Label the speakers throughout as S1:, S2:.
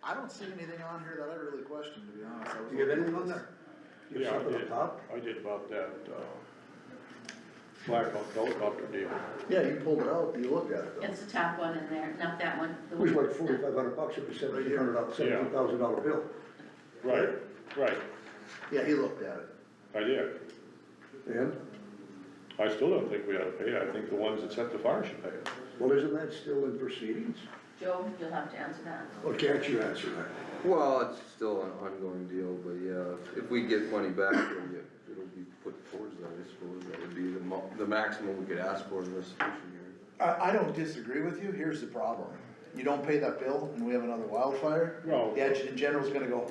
S1: I don't see anything on here that I really question, to be honest. I was
S2: Do you have
S1: looking
S2: anything
S1: at
S2: on
S1: this.
S2: there? You have
S3: Yeah,
S2: something on top?
S3: I did about that, Black Hawk helicopter deal.
S1: Yeah, you pulled it out, you looked at it though.
S4: It's the top one in there, not that one. the
S2: It was
S4: one-
S2: like $4,500 if we said $1,700 bill.
S3: Right, right,
S1: Yeah, he looked at it.
S3: I did.
S2: And,
S3: I still don't think we ought to pay it, I think the ones that set the fire should pay it.
S2: well, isn't that still in proceedings?
S4: Joe, you'll have to answer that.
S2: Or can't you answer that?
S5: Well, it's still an ongoing deal, but yeah, if we get money back, it'll be put towards that, I suppose, that would be the maximum we could ask for in restitution here.
S1: I don't disagree with you, here's the problem. You don't pay that bill and we have another wildfire,
S3: Well-
S1: the adjutant general's gonna go,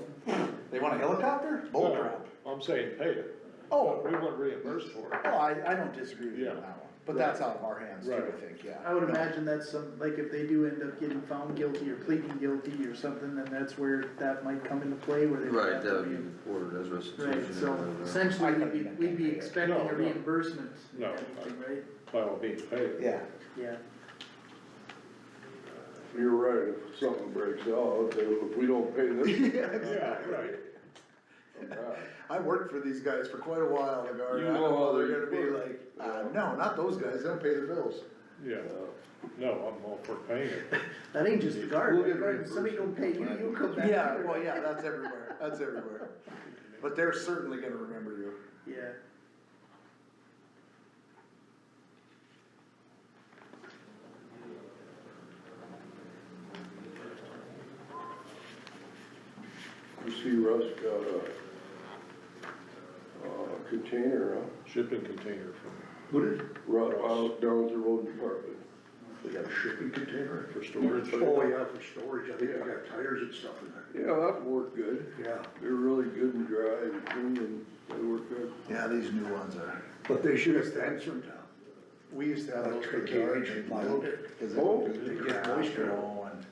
S1: they want a helicopter? Bull
S3: No,
S1: crap.
S3: I'm saying pay it.
S1: Oh,
S3: We want reimbursed for it.
S1: well, I don't disagree with you on
S3: Yeah.
S1: that one, but that's out of our hands too, I
S3: Right.
S1: think, yeah.
S6: I would
S1: No.
S6: imagine that's some, like if they do end up getting found guilty or pleading guilty or something, then that's where that might come into play, where they would
S5: Right,
S6: have
S5: that
S6: to
S5: would be
S6: be.
S5: reported as restitution.
S6: Right, so
S5: and,
S6: essentially,
S1: I
S6: we'd
S1: couldn't
S6: be,
S1: even
S6: we'd be
S1: pay it.
S6: expecting
S3: No,
S6: a
S3: no.
S6: reimbursement,
S3: No,
S6: and everything, right?
S3: By all means, pay it.
S1: Yeah,
S6: Yeah.
S7: You're right, if something breaks out, if we don't pay this,
S3: Yeah, right.
S1: I worked for these guys for quite a while, Lagarde,
S7: You
S1: I
S7: know
S1: know
S7: how
S1: they're
S7: they
S1: gonna be
S7: work.
S1: like, no, not those guys, they don't pay their bills.
S3: Yeah, no, I'm all for paying it.
S6: That ain't just the guard,
S2: We'll
S6: right?
S2: get
S6: Guard, if somebody don't pay you, you come back.
S1: Yeah,
S6: here.
S1: well, yeah, that's everywhere, that's everywhere. But they're certainly gonna remember you.
S6: Yeah.
S7: you see Russ got a container,
S3: Shipping container for
S2: Put it,
S7: right out down at the road department.
S2: they got a shipping container.
S3: for storage.
S2: Oh, yeah, for storage, I think they got tires and stuff in there.
S7: Yeah, that worked good.
S2: Yeah,
S7: They're really good and dry and clean and they work good.
S1: Yeah, these new ones are,
S2: but they should have fenced them down.
S1: we used to have those for the
S2: Tricky
S1: garage,
S2: agent
S1: and
S2: model.
S1: cause they
S7: Oh,
S1: would
S2: they get moisture.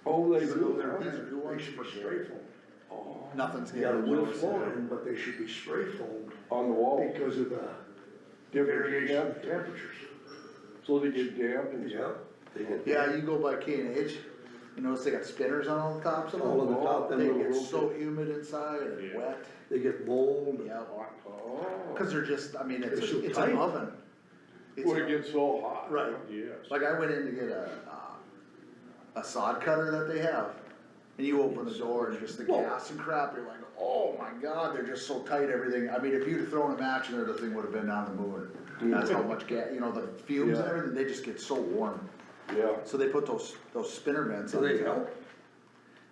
S7: Oh, they
S1: So
S7: do,
S1: those are-
S7: huh?
S1: these are new ones
S2: They should
S1: for
S2: be
S1: sure.
S2: spray foam.
S1: Nothing's
S2: Yeah, the
S1: getting
S2: wood
S1: worse.
S2: flooring, but they should be spray foamed
S7: On the wall,
S2: because of the
S7: different
S2: variation of
S7: temp,
S2: temperatures.
S7: so they get damp and
S2: Yeah,
S7: stuff.
S2: they get.
S1: Yeah, you go by K and H, you notice they got spinners on all the tops of them?
S2: All of the top, them
S1: They
S2: little
S1: get so
S2: rotate.
S1: humid inside and
S3: Yeah.
S1: wet,
S2: They get mold.
S1: yeah,
S7: Oh,
S1: cause they're just, I mean, it's,
S2: They're so
S1: it's
S2: tight.
S1: an oven. It's
S7: when
S1: a-
S7: it gets so hot.
S1: Right,
S3: Yes.
S1: like I went in to get a sod cutter that they have, and you open the door and just the
S2: Whoa.
S1: gas and crap, you're like, oh my god, they're just so tight, everything, I mean, if you'd have thrown a match in there, the thing would have been down the moon. That's how much gas, you know, the fumes and
S7: Yeah.
S1: everything, they just get so warm,
S7: Yeah,
S1: so they put those spinner vents
S2: Do
S1: on.
S2: they
S1: the top.
S2: help?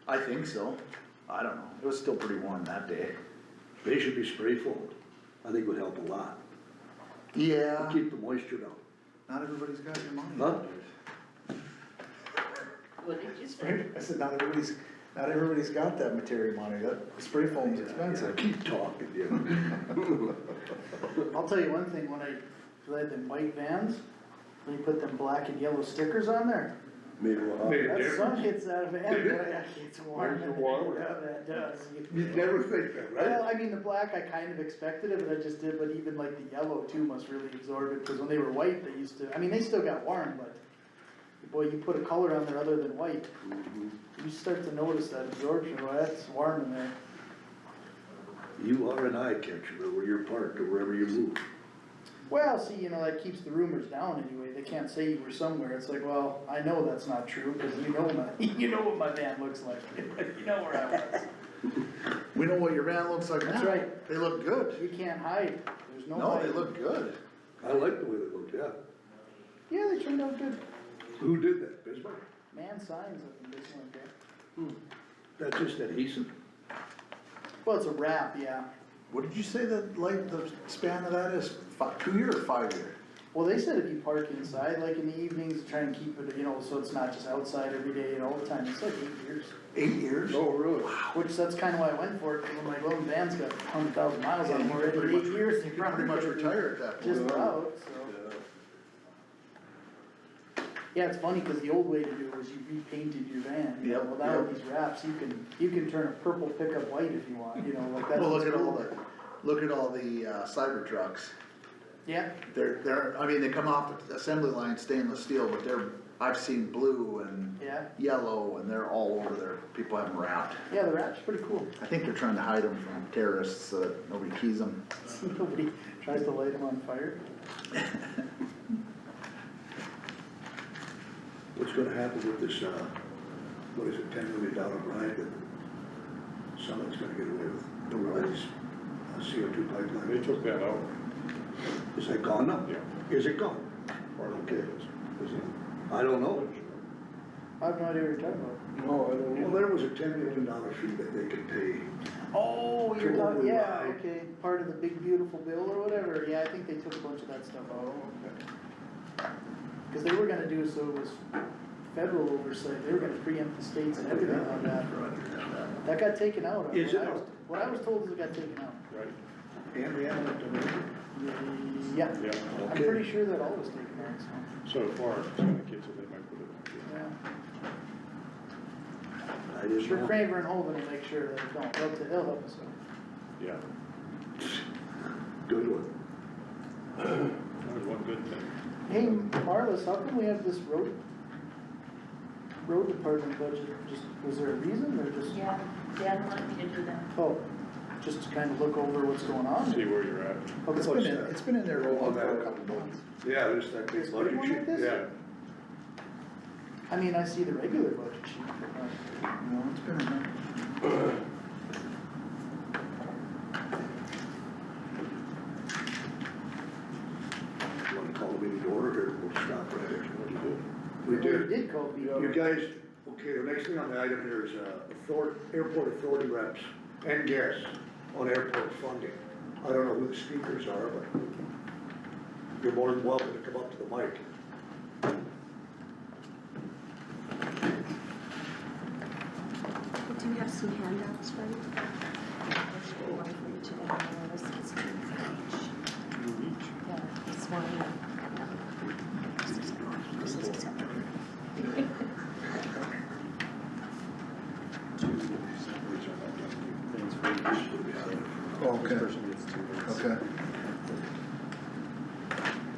S1: I think so, I don't know, it was still pretty warm that day.
S2: They should be spray foamed. I think would help a lot.
S1: Yeah,
S2: Keep the moisture down.
S1: not everybody's got your money.
S2: Huh?
S4: What did you say?
S1: I said, not everybody's got that material money, that spray foam's expensive.
S2: Keep talking, yeah.
S6: I'll tell you one thing, when I had them white vans, when you put them black and yellow stickers on there,
S7: made a lot.
S3: Made a
S6: that
S3: difference.
S6: sun hits that van, boy, that gets warm.
S7: Makes it warmer.
S6: Yeah, that does.
S2: You'd never think that,
S6: Well,
S2: right?
S6: I mean, the black, I kind of expected it, but I just did, but even like the yellow too must really absorb it, cause when they were white, they used to, I mean, they still got warm, but boy, you put a color on there other than white, you start to notice that absorption, well, that's warm in there.
S2: You are an eye catcher where you're parked or wherever you move.
S6: Well, see, you know, that keeps the rumors down anyway, they can't say you were somewhere, it's like, well, I know that's not true, cause you know you know what my van looks like, you know where I was.
S1: We know what your van looks like now.
S6: That's right.
S1: They look good.
S6: You can't hide, there's no
S1: No, they
S6: hiding.
S1: look good.
S2: I like the way they look, yeah.
S6: Yeah, they turned out good,
S2: Who did that, Bismarck?
S6: man signs up in this one, okay?
S2: That's just adhesive?
S6: Well, it's a wrap, yeah.
S1: What did you say the span of that is? 2 year or 5 year?
S6: Well, they said if you park inside, like in the evenings, try and keep it, you know, so it's not just outside every day and all the time, it's like 8 years.
S1: 8 years?
S7: Oh, really?
S6: Which, that's kinda why I went for it, cause I'm like, well, the van's got 100,000 miles on it
S1: You
S6: already,
S1: pretty
S6: 8
S1: much-
S6: years.
S1: You pretty much retire at that
S6: Just
S1: point.
S6: about, so. Yeah, it's funny, cause the old way to do it was you repainted your van, you know,
S1: Yep,
S6: well, now
S1: yep.
S6: with these wraps, you can turn a purple pickup white if you want, you know, like that's.
S1: Well,
S6: what's
S1: look at all
S6: cool.
S1: the cyber trucks.
S6: Yeah,
S1: They're, I mean, they come off the assembly line stainless steel, but they're I've seen blue and
S6: Yeah,
S1: yellow, and they're all over there, people have them wrapped.
S6: yeah, the wrap's pretty cool.
S1: I think they're trying to hide them from terrorists so that nobody keys them.
S6: Nobody tries to light them on fire.
S2: What's gonna happen with this, what is it, $10 million bribe that Summit's gonna get away with? The Riley's CO2
S3: They
S2: pipeline.
S3: took that out.
S2: Is that gone now?
S3: Yeah.
S2: Is it gone? Okay. I don't know.
S6: I have no idea what you're talking about.
S7: No, I don't
S2: Well,
S7: know.
S2: there was a $10 million fee that they could pay.
S6: Oh, you're
S2: To
S6: talking, yeah,
S2: override.
S6: okay, part of the big beautiful bill or whatever, yeah, I think they took a bunch of that stuff out. Cause they were gonna do, so it was federal oversight, they were gonna preempt the states and everything on that. That got taken out.
S2: Is
S6: What
S2: it?
S6: I was- What I was told is it got taken out.
S3: Right,
S2: And the eminent domain.
S6: Yeah,
S3: yeah.
S6: I'm
S2: Okay.
S6: pretty sure that all was taken out, so,
S3: So far, it's kind of kids that they might put it on.
S6: yeah.
S2: I didn't
S6: Sure,
S2: know.
S6: Craver and Holden will make sure that it don't, they'll help us out.
S3: Yeah,
S2: Good one.
S3: that was one good thing.
S6: Hey, Marlis, how come we have this road department budget, just, was there a reason, or just,
S4: Yeah, Dan wanted me to do that.
S6: oh, just to kind of look over what's going on?
S3: See where you're at.
S6: Oh,
S1: It's been in there for a couple months.
S2: Yeah, there's that big
S6: This big
S2: budget
S6: one
S2: sheet.
S6: like this?
S3: Yeah,
S6: I mean, I see the regular budget sheet, but not,
S1: No, it's been in there.
S2: You wanna call the meeting to order here, we'll stop right here. We
S6: we
S2: did.
S6: did call the,
S2: You guys, okay, the next thing on the item here is, airport authority reps and guests on airport funding. I don't know who the speakers are, but you're more than welcome to come up to the mic.
S8: We do have some handouts for you. There's one for you today, Lois, it's two for each. Yeah, this one. This is acceptable.
S1: Okay. Okay.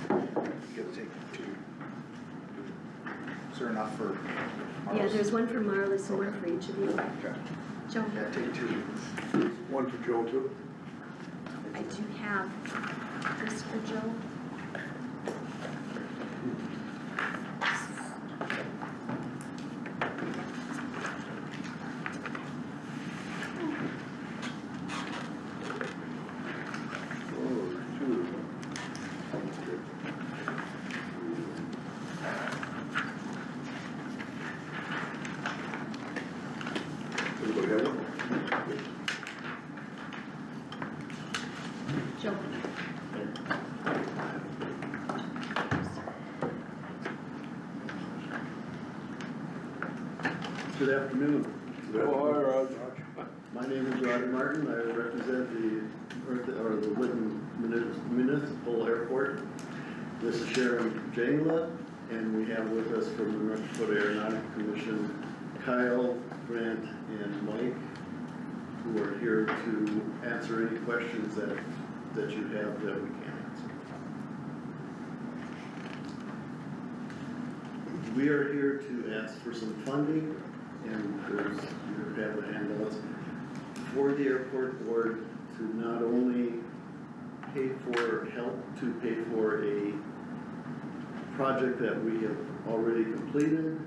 S1: Gotta take two. Is there enough for?
S8: Yeah, there's one for Marlis and one for each of you.
S1: Okay.
S8: Joe,
S1: Yeah, take two.
S2: One for Joe too.
S8: I do have this for Joe.
S2: Everybody have one?
S8: Joe.
S9: Good afternoon.
S7: Oh, hi, Raj.
S9: My name is Roddy Martin. I represent the Whitten Municipal Airport. This is Sharon Jangla, and we have with us from the North Dakota Aeronautical Commission, Kyle, Grant, and Mike, who are here to answer any questions that you have that we can't answer. We are here to ask for some funding, and you have the handouts, for the airport board to not only help to pay for a project that we have already completed,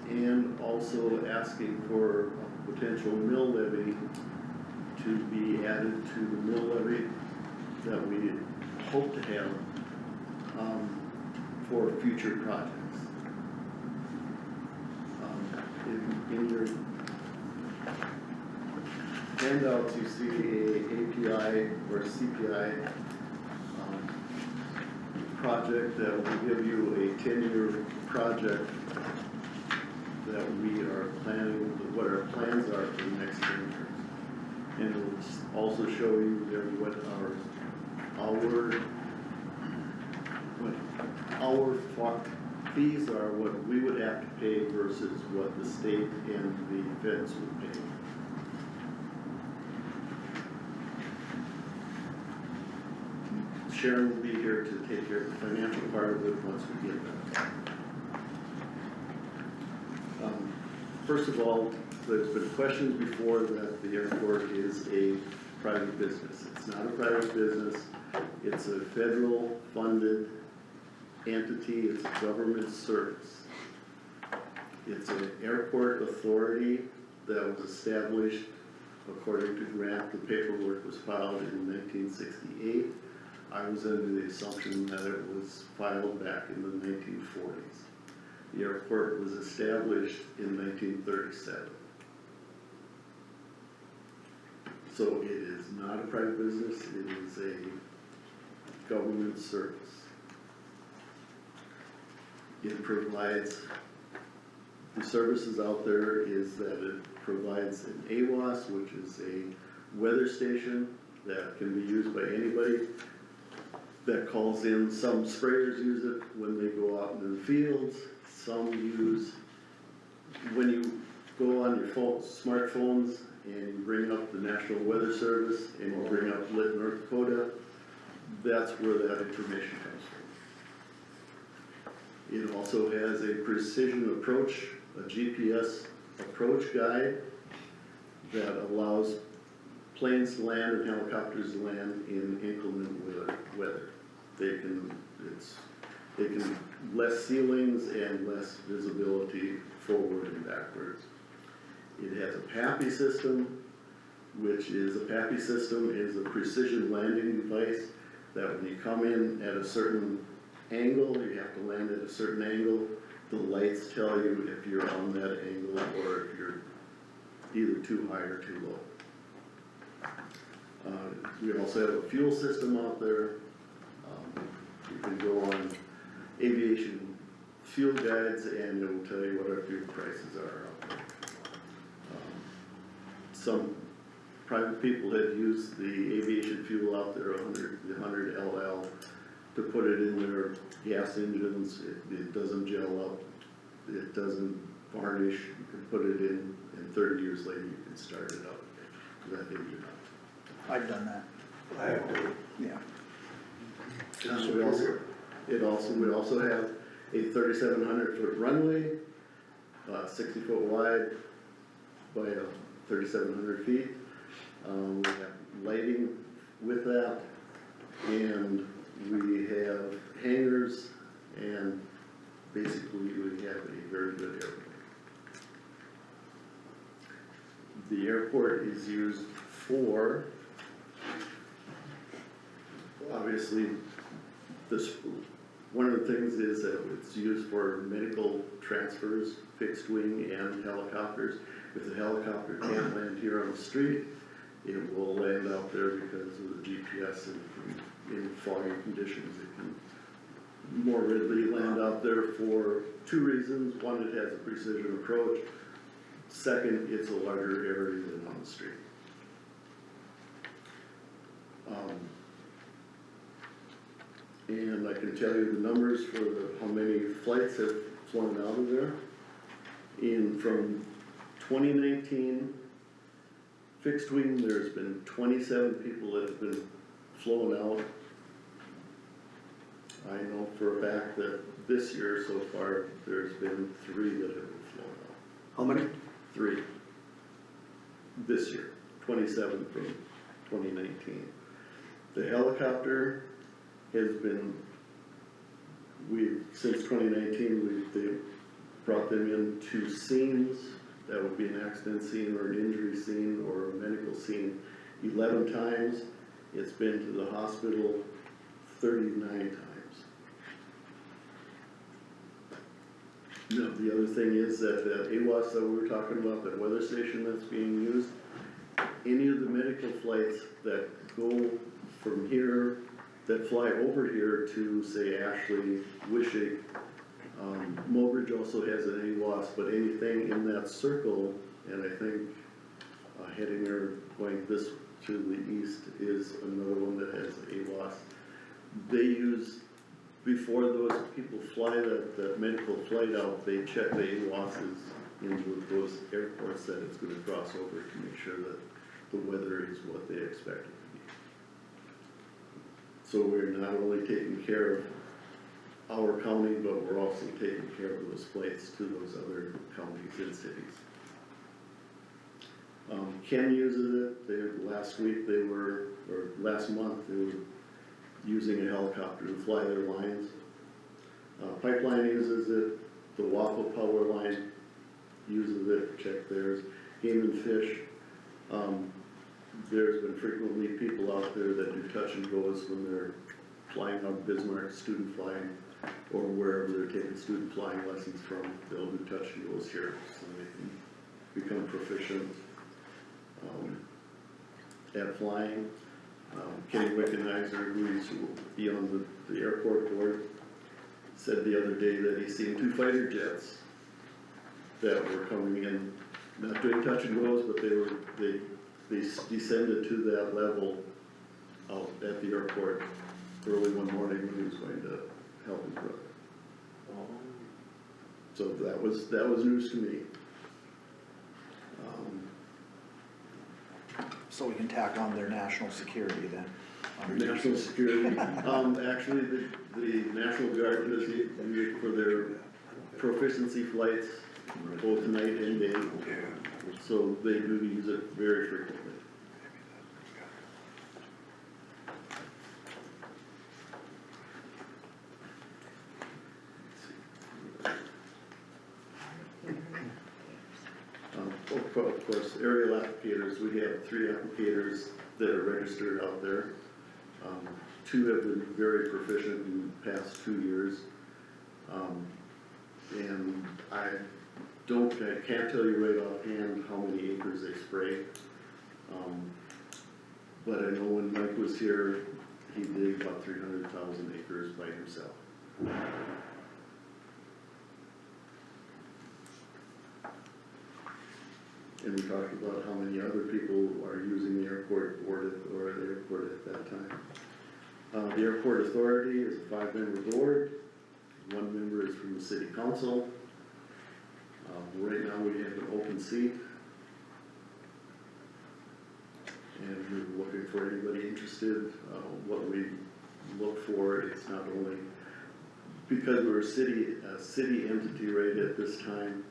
S9: and also asking for a potential mill levy to be added to the mill levy that we hope to have for future projects. In your handouts, you see a API or CPI project that will give you a 10-year project that we are planning, what our plans are for the next 10 years. And it will also show you there what our fees are, what we would have to pay versus what the state and the feds would pay. Sharon will be here to take care of the financial part of it once we get that. First of all, there's been questions before that the airport is a private business. It's not a private business, it's a federal funded entity, it's a government service. It's an airport authority that was established according to grant. The paperwork was filed in 1968. I was under the assumption that it was filed back in the 1940s. The airport was established in 1937. So it is not a private business, it is a government service. It provides, the services out there is that it provides an AWAS, which is a weather station that can be used by anybody that calls in. Some sprayers use it when they go out into the fields, some use, when you go on your phone, smartphones and you bring up the National Weather Service and you bring up Lit, North Dakota, that's where that information comes from. It also has a precision approach, a GPS approach guide that allows planes to land and helicopters to land in inclement weather. They can less ceilings and less visibility forward and backwards. It has a PAPI system, which is a PAPI system is a precision landing device that when you come in at a certain angle, you have to land at a certain angle. The lights tell you if you're on that angle or if you're either too high or too low. We also have a fuel system out there. You can go on aviation fuel guides and it will tell you what our fuel prices are out there. Some private people have used the aviation fuel out there, the 100 LL, to put it in their gas engines. It doesn't gel up, it doesn't varnish. You can put it in and 30 years later you can start it up, that engine up.
S1: I've done that,
S2: I have to.
S1: yeah.
S9: We also have a 3,700 foot runway, 60 foot wide by 3,700 feet. We have lighting with that, and we have hangars, and basically we have a very good airport. The airport is used for, obviously, one of the things is that it's used for medical transfers, fixed wing and helicopters. If the helicopter can't land here on the street, it will land out there because of the GPS and in foggy conditions. It can more readily land out there for two reasons. One, it has a precision approach. Second, it's a larger area than on the street. And I can tell you the numbers for how many flights have flown out of there. From 2019, fixed wing, there's been 27 people that have been flown out. I know for a fact that this year so far, there's been 3 that have been flown out.
S2: How many?
S9: 3. This year, 27 from 2019. The helicopter has been, since 2019, they brought them in to scenes. That would be an accident scene or an injury scene or a medical scene 11 times. It's been to the hospital 39 times. No, the other thing is that the AWAS that we were talking about, that weather station that's being used, any of the medical flights that go from here, that fly over here to, say, Ashley, Wishick, Mobridge also has an AWAS, but anything in that circle, and I think heading there, going this to the east is another one that has AWAS. They use, before those people fly that medical flight out, they check the AWASs into those airports that it's gonna cross over to make sure that the weather is what they expect it to be. So we're not only taking care of our county, but we're also taking care of those flights to those other counties and cities. Ken uses it, last week they were, or last month, they were using a helicopter to fly their lines. Pipeline uses it, the Waffle Power Line uses it, check theirs, Game and Fish. There's been frequently people out there that do touch and goes when they're flying out of Bismarck, student flying, or wherever they're taking student flying lessons from, they'll do touch and goes here, so they can become proficient at flying. Kenny Wickenizer, who used to be on the airport board, said the other day that he's seen 2 fighter jets that were coming in, not doing touch and goes, but they descended to that level out at the airport early one morning when he was going to help his brother. So that was news to me.
S1: So we can tack on their national security then.
S9: National security, actually, the National Guard does it for their proficiency flights, both night and day. So they do use it very frequently. Of course, aerial applicators, we have 3 applicators that are registered out there. 2 have been very proficient in the past 2 years. And I can't tell you right offhand how many acres they spray. But I know when Mike was here, he did about 300,000 acres by himself. And we talked about how many other people are using the airport board or the airport at that time. The airport authority is a 5-member board. 1 member is from the city council. Right now we have an open seat. And we're looking for anybody interested. What we look for is not only, because we're a city entity right at this time,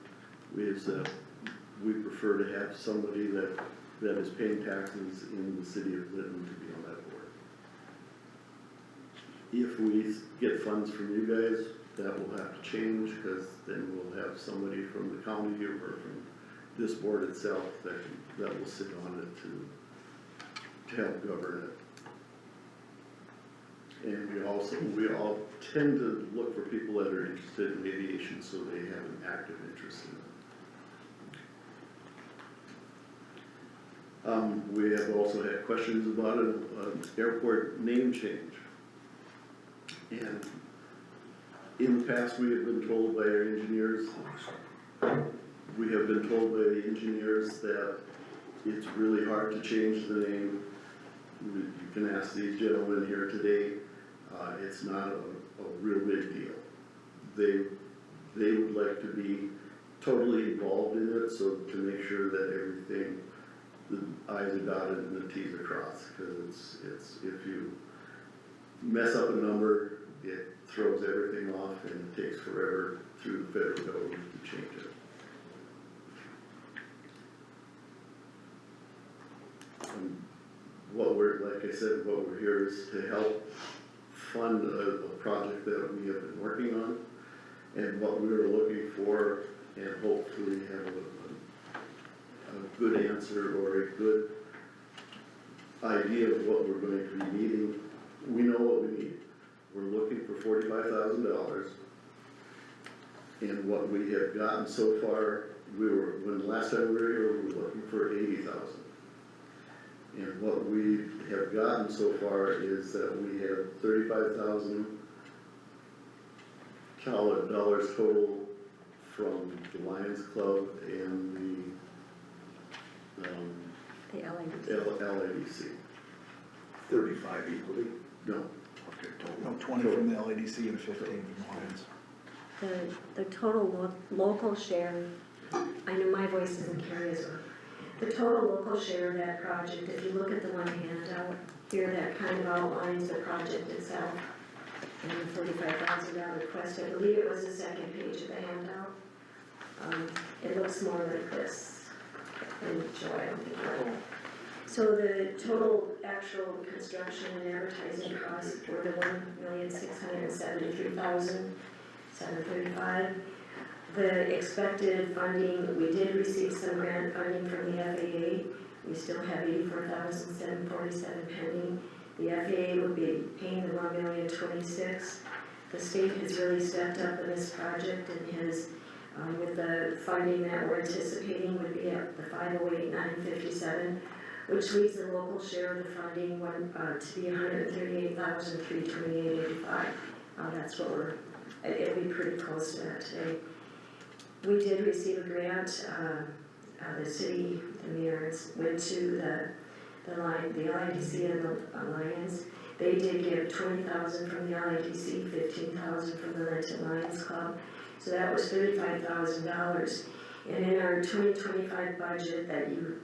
S9: we prefer to have somebody that is paying taxes in the city of Lytton to be on that board. If we get funds from you guys, that will have to change, because then we'll have somebody from the county or from this board itself that will sit on it to help govern it. And we all tend to look for people that are interested in aviation, so they have an active interest in it. We have also had questions about an airport name change. And in the past, we have been told by our engineers, that it's really hard to change the name. You can ask these gentlemen here today, it's not a real big deal. They would like to be totally involved in it, so to make sure that everything, the I's are dotted and the T's are crossed, because it's if you mess up a number, it throws everything off and it takes forever through the federal government to change it. And like I said, what we're here is to help fund a project that we have been working on, and what we are looking for, and hopefully have a good answer or a good idea of what we're going to be needing. We know what we need. We're looking for $45,000, and what we have gotten so far, when the last time we were here, we were looking for $80,000. And what we have gotten so far is that we have $35,000 total from the Lions Club and
S8: The LADC.
S9: LADC.
S2: 35 equally?
S9: No.
S2: Okay, total.
S1: No, 20 from the LADC and 15 from Lions.
S8: The total local share, I know my voice isn't carried as well. The total local share of that project, if you look at the one handout here, that kind of outlines the project itself. And the $45,000 request, I believe it was the second page of the handout. It looks more like this. and Joe, I don't think you are. So the total actual construction and advertising costs were the $1,673,735. The expected funding, we did receive some grant funding from the FAA. We still have $84,747 pending. The FAA will be paying the $1,026,000. The state has really stepped up in this project and has, with the funding that we're anticipating would be at the $508,957, which leaves the local share of the funding to be $138,328.85. That's what it'll be pretty close to that today. We did receive a grant, the city, the mayors went to the LIDC and the Alliance. They did give $20,000 from the LIDC, $15,000 from the Renton Lions Club, so that was $35,000. And in our 2025 budget that you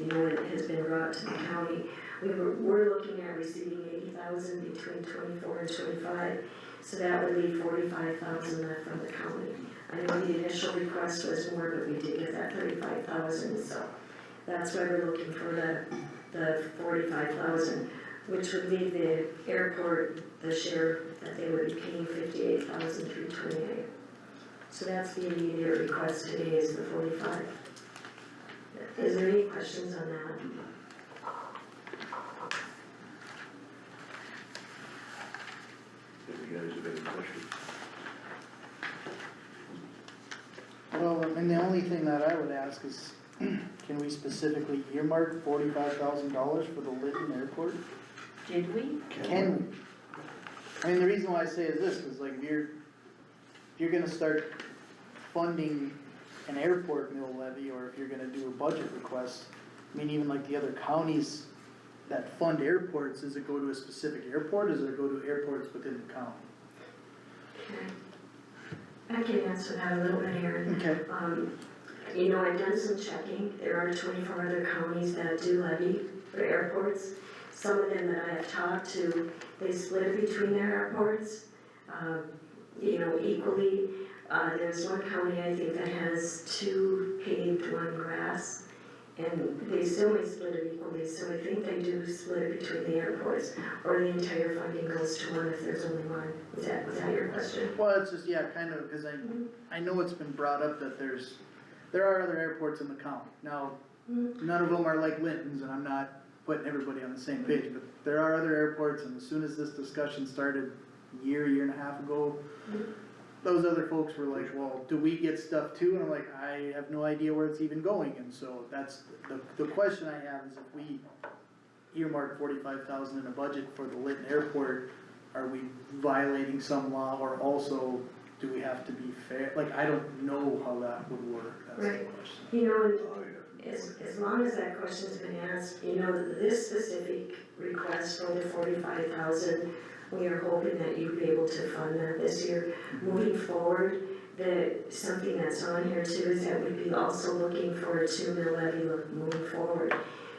S8: know it has been brought to the county, we're looking at receiving $80,000 between 24 and 25, so that would leave $45,000 left from the county. I know the initial request was more, but we did get that $35,000, so that's why we're looking for the $45,000, which would leave the airport, the share that they would be paying $58,328. So that's the immediate request today is the 45. Is there any questions on that?
S7: If you guys have any questions.
S6: Well, and the only thing that I would ask is, can we specifically earmark $45,000 for the Lytton Airport?
S4: Did we?
S6: Can we? I mean, the reason why I say is this, is like if you're gonna start funding an airport mill levy, or if you're gonna do a budget request, I mean, even like the other counties that fund airports, does it go to a specific airport, or does it go to airports within the county?
S8: Okay. I can answer that a little bit, Aaron.
S6: Okay.
S8: You know, I've done some checking. There are 24 other counties that do levy for airports. Some of them that I have talked to, they split it between their airports, you know, equally. There's one county, I think, that has 2 paved, 1 grass, and they still may split it equally, so I think they do split it between the airports, or the entire funding goes to one if there's only one. Was that your question?
S6: Well, it's just, yeah, kind of, cause I know it's been brought up that there are other airports in the county. Now, none of them are like Linton's, and I'm not putting everybody on the same page, but there are other airports, and as soon as this discussion started a year and a half ago, those other folks were like, well, do we get stuff too? And I'm like, I have no idea where it's even going, and so that's, the question I have is if we earmark $45,000 in a budget for the Lytton Airport, are we violating some law, or also, do we have to be fair? Like, I don't know how that would work, that's the
S8: Right.
S6: question.
S8: You know, as long as that question's been asked, you know, this specific request for the 45,000, we are hoping that you'd be able to fund that this year. Moving forward, something that's on here too is that we'd be also looking for a 2 mil levy moving forward.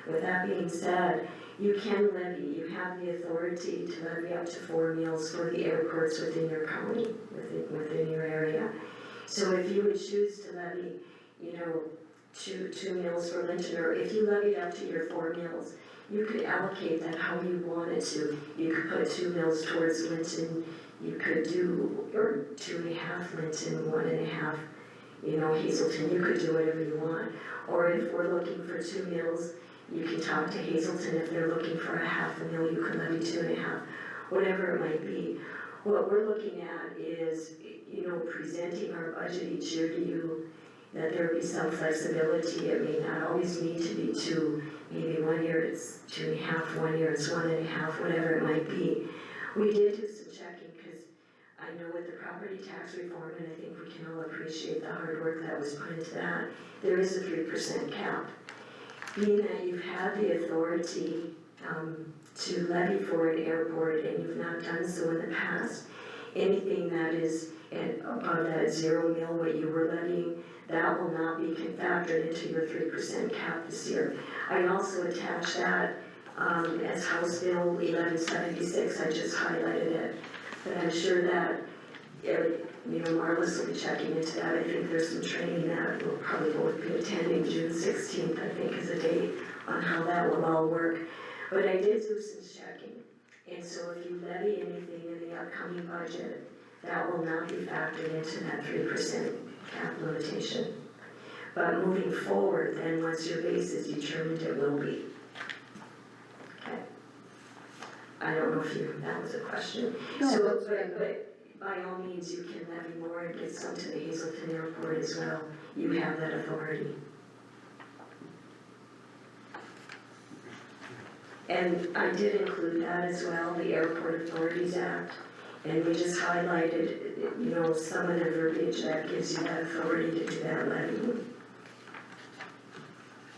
S8: With that being said, you can levy, you have the authority to levy up to 4 meals for the airports within your county, within your area. So if you would choose to levy, you know, two meals for Linton, or if you levied up to your 4 meals, you could allocate that how you wanted to. You could put 2 meals towards Linton, you could do, or 2.5 Linton, 1.5, you know, Hazelton, you could do whatever you want. Or if we're looking for 2 meals, you can talk to Hazelton. If they're looking for a half a meal, you can levy 2.5, whatever it might be. What we're looking at is, you know, presenting our budget each year to you, that there be some flexibility. It may not always need to be 2, maybe 1 year it's 2.5, 1 year it's 1.5, whatever it might be. We did do some checking, because I know with the property tax reform, and I think we can all appreciate the hard work that was put into that, there is a 3% cap. Being that you've had the authority to levy for an airport and you've not done so in the past, anything that is above that 0 mil what you were levying, that will not be factored into your 3% cap this year. I also attached that as House Bill 1176, I just highlighted it, but I'm sure that you know, Marlis will be checking into that. I think there's some training that we'll probably both be attending. June 16th, I think, is a date on how that will all work. But I did do some checking, and so if you levy anything in the upcoming budget, that will not be factored into that 3% cap limitation. But moving forward, then once your base is determined, it will be. Okay. I don't know if that was a question.
S6: No,
S8: So,
S6: that's
S8: but by all means, you can levy more and get some to the Hazelton Airport as well. You have that authority. And I did include that as well, the Airport Authorities Act. And we just highlighted, you know, some of the verbiage that gives you that authority to do that levy.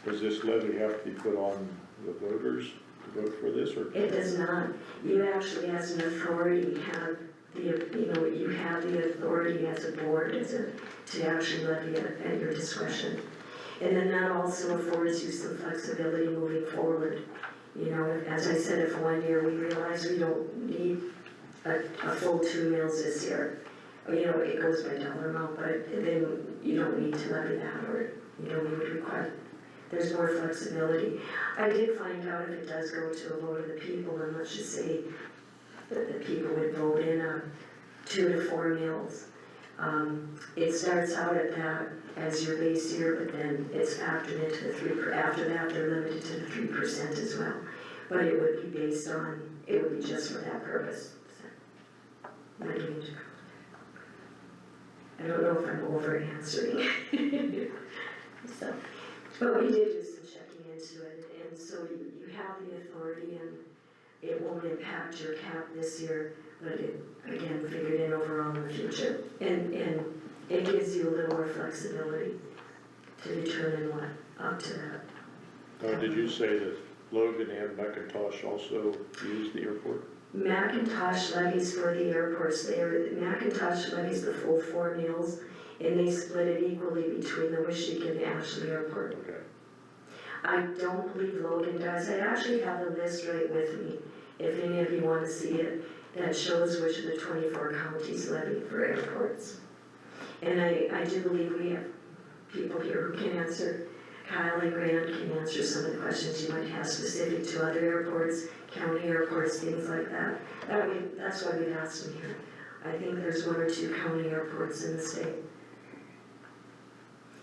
S3: Does this levy have to be put on the voters to vote for this, or?
S8: It does not. You actually, as an authority, have the, you know, you have the authority as a board, to actually levy it at your discretion. And then that also affords you some flexibility moving forward. You know, as I said, if one year we realize we don't need a full 2 mills this year, you know, it goes by dollar amount, but then you don't need to levy that, or, you know, we would require, there's more flexibility. I did find out if it does go to a vote of the people, and let's just say that the people would vote in 2 to 4 mills. It starts out at that as your base year, but then it's factored into the 3%. After that, they're limited to the 3% as well. But it would be based on, it would be just for that purpose. So, I don't know if I'm over answering. So, but we did do some checking into it, and so you have the authority, and it won't impact your cap this year, but it, again, figured in overall in the future. And it gives you a little more flexibility to determine what up to that.
S3: Did you say that Logan and McIntosh also use the airport?
S8: McIntosh levies for the airports. McIntosh levies the full 4 mills, and they split it equally between the Wishick and the Ashley Airport.
S3: Okay.
S8: I don't believe Logan does. I actually have the list right with me, if any of you want to see it, that shows which of the 24 counties levy for airports. And I do believe we have people here who can answer. Kyle and Grant can answer some of the questions you might have specific to other airports, county airports, things like that. That's why we've asked them here. I think there's 1 or 2 county airports in the state.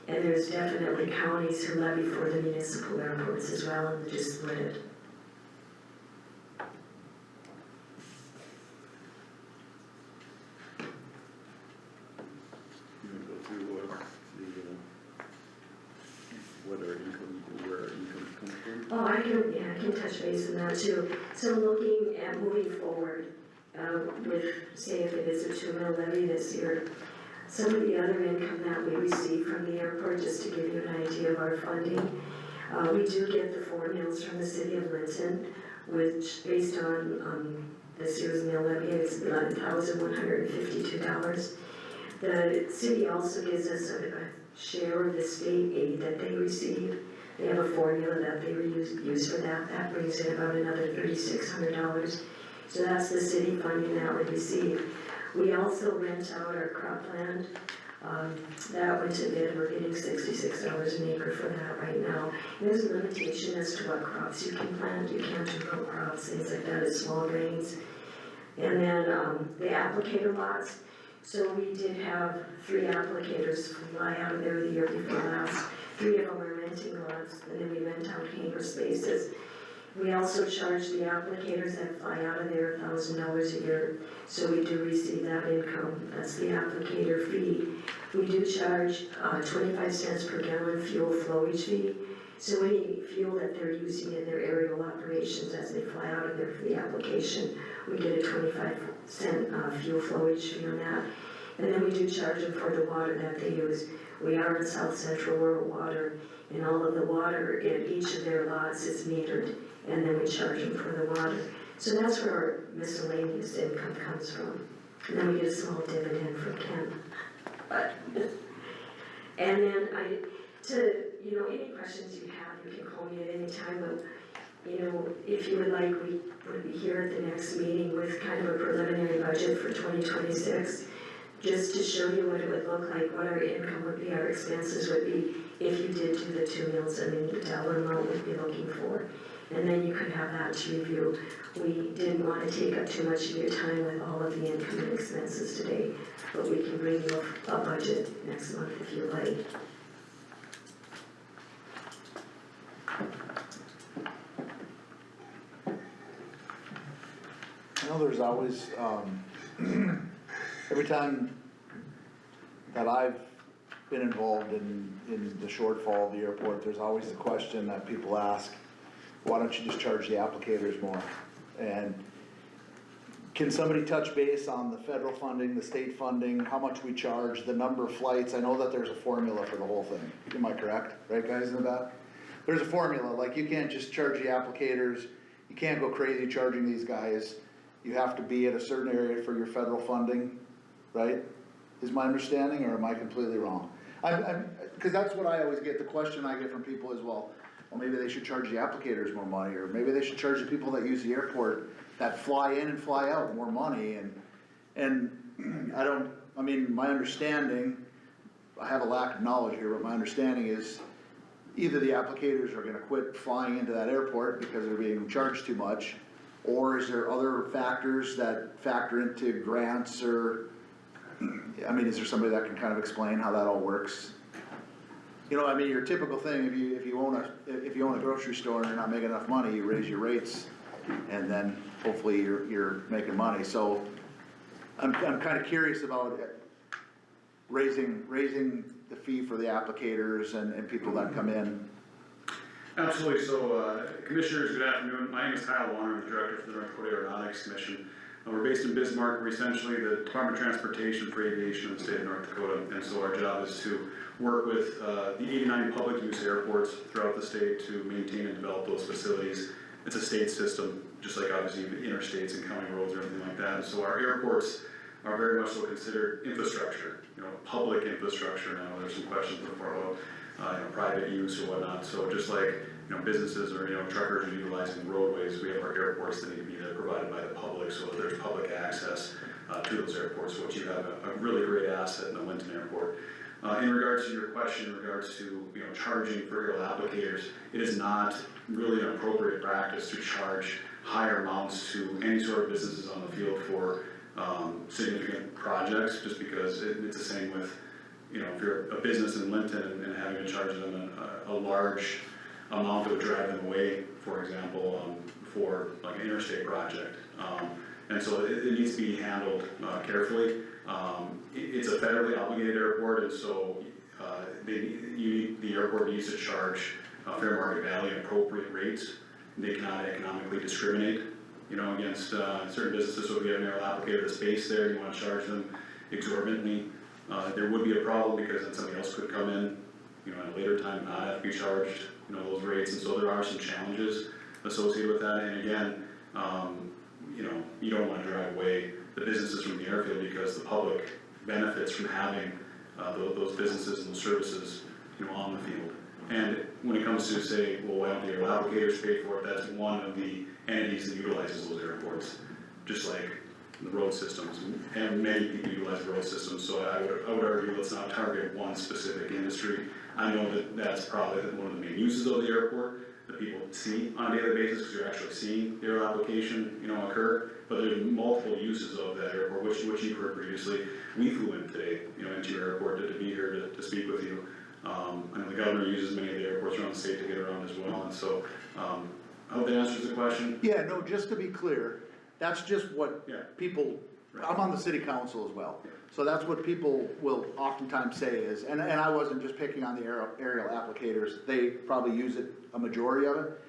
S8: And there's definitely counties who levy for the municipal airports as well, and just split it.
S9: You wanna go through what our income, where our income comes from?
S8: Oh, I can touch base on that too. So looking at moving forward, with, say if it is a 2 mil levy this year, some of the other income that we receive from the airport, just to give you an idea of our funding, we do get the 4 mills from the city of Linton, which based on this year's mill levy, it's $11,152. The city also gives us a share of the state aid that they receive. They have a formula that they use for that. That brings in about another $3,600. So that's the city funding that we receive. We also rent out our cropland. That went to bid. We're getting $66 an acre for that right now. And there's a limitation as to what crops you can plant. You can't do row crops, things like that, as small grains. And then the applicator lots. So we did have 3 applicators fly out of there the year before last. 3 of them are renting lots, and then we rent out hangar spaces. We also charge the applicators that fly out of there $1,000 a year, so we do receive that income. That's the applicator fee. We do charge 25 cents per gallon fuel flowage fee. So any fuel that they're using in their aerial operations as they fly out of there for the application, we get a 25-cent fuel flowage fee on that. And then we do charge them for the water that they use. We are in South Central Rural Water, and all of the water in each of their lots is metered, and then we charge them for the water. So that's where our miscellaneous income comes from. And then we get a small dividend from Ken. And then any questions you have, you can call me at any time, but, if you would like, we would be here at the next meeting with kind of a preliminary budget for 2026. just to show you what it would look like, what our income would be, our expenses would be, if you did do the 2 meals a meal dollar amount we'd be looking for. And then you could have that to review. We didn't want to take up too much of your time with all of the income and expenses today, but we can bring you a budget next month if you like.
S1: I know there's always, every time that I've been involved in the shortfall of the airport, there's always the question that people ask, why don't you just charge the applicators more? And can somebody touch base on the federal funding, the state funding, how much we charge, the number of flights? I know that there's a formula for the whole thing. Am I correct? Right, guys, in the back? There's a formula, like you can't just charge the applicators, you can't go crazy charging these guys. You have to be at a certain area for your federal funding, right? Is my understanding, or am I completely wrong? Cause that's what I always get, the question I get from people is, well, maybe they should charge the applicators more money, or maybe they should charge the people that use the airport, that fly in and fly out, more money, and I mean, my understanding, I have a lack of knowledge here, but my understanding is either the applicators are gonna quit flying into that airport because they're being charged too much, or is there other factors that factor into grants, or, I mean, is there somebody that can kind of explain how that all works? You know, I mean, your typical thing, if you own a grocery store and you're not making enough money, you raise your rates, and then hopefully you're making money. So I'm kind of curious about raising the fee for the applicators and people that come in.
S10: Absolutely. So, Commissioners, good afternoon. My name is Kyle Warner. I'm the Director for the North Dakota Aeronautics Commission. We're based in Bismarck. We're essentially the Department of Transportation for aviation in the state of North Dakota. And so our job is to work with the 89 public use airports throughout the state to maintain and develop those facilities. It's a state system, just like obviously interstates and county roads or anything like that. And so our airports are very much so considered infrastructure, public infrastructure. Now there's some questions before about private use or whatnot. So just like businesses or truckers are utilizing the roadways, we have our airports that need to be there provided by the public, so that there's public access to those airports, which you have a really great asset in the Linton Airport. In regards to your question, in regards to charging for aerial applicators, it is not really an appropriate practice to charge higher amounts to any sort of businesses on the field for significant projects, just because it's the same with if you're a business in Linton and having to charge them a large amount that would drive them away, for example, for like an interstate project. And so it needs to be handled carefully. It's a federally obligated airport, and so the airport needs to charge fair market value and appropriate rates. They cannot economically discriminate, against certain businesses. So if you have an aerial applicator that's based there, you want to charge them exorbitantly. There would be a problem because then somebody else could come in, at a later time, not have to be charged, those rates. And so there are some challenges associated with that. And again, you don't want to drive away the businesses from the airfield, because the public benefits from having those businesses and those services, on the field. And when it comes to say, well, why don't the aerial applicators pay for it? That's one of the entities that utilizes those airports, just like the road systems, and many people utilize road systems. So I would argue let's not target one specific industry. I know that that's probably one of the main uses of the airport that people see on a daily basis, because you're actually seeing the aerial application, occur. But there's multiple uses of that airport, which you've heard previously. We flew in today, into your airport to be here to speak with you. I know the governor uses many of the airports around the state to get around as well. And so, I hope that answers the question.
S1: Yeah, no, just to be clear, that's just what people, I'm on the city council as well. So that's what people will oftentimes say is, and I wasn't just picking on the aerial applicators, they probably use it, a majority of it.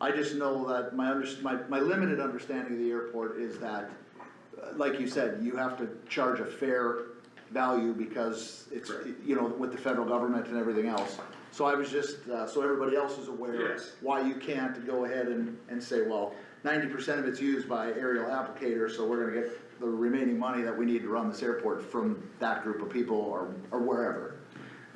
S1: I just know that my limited understanding of the airport is that, like you said, you have to charge a fair value because it's, with the federal government and everything else. So I was just, so everybody else is aware why you can't go ahead and say, well, 90% of it's used by aerial applicators, so we're gonna get the remaining money that we need to run this airport from that group of people or wherever.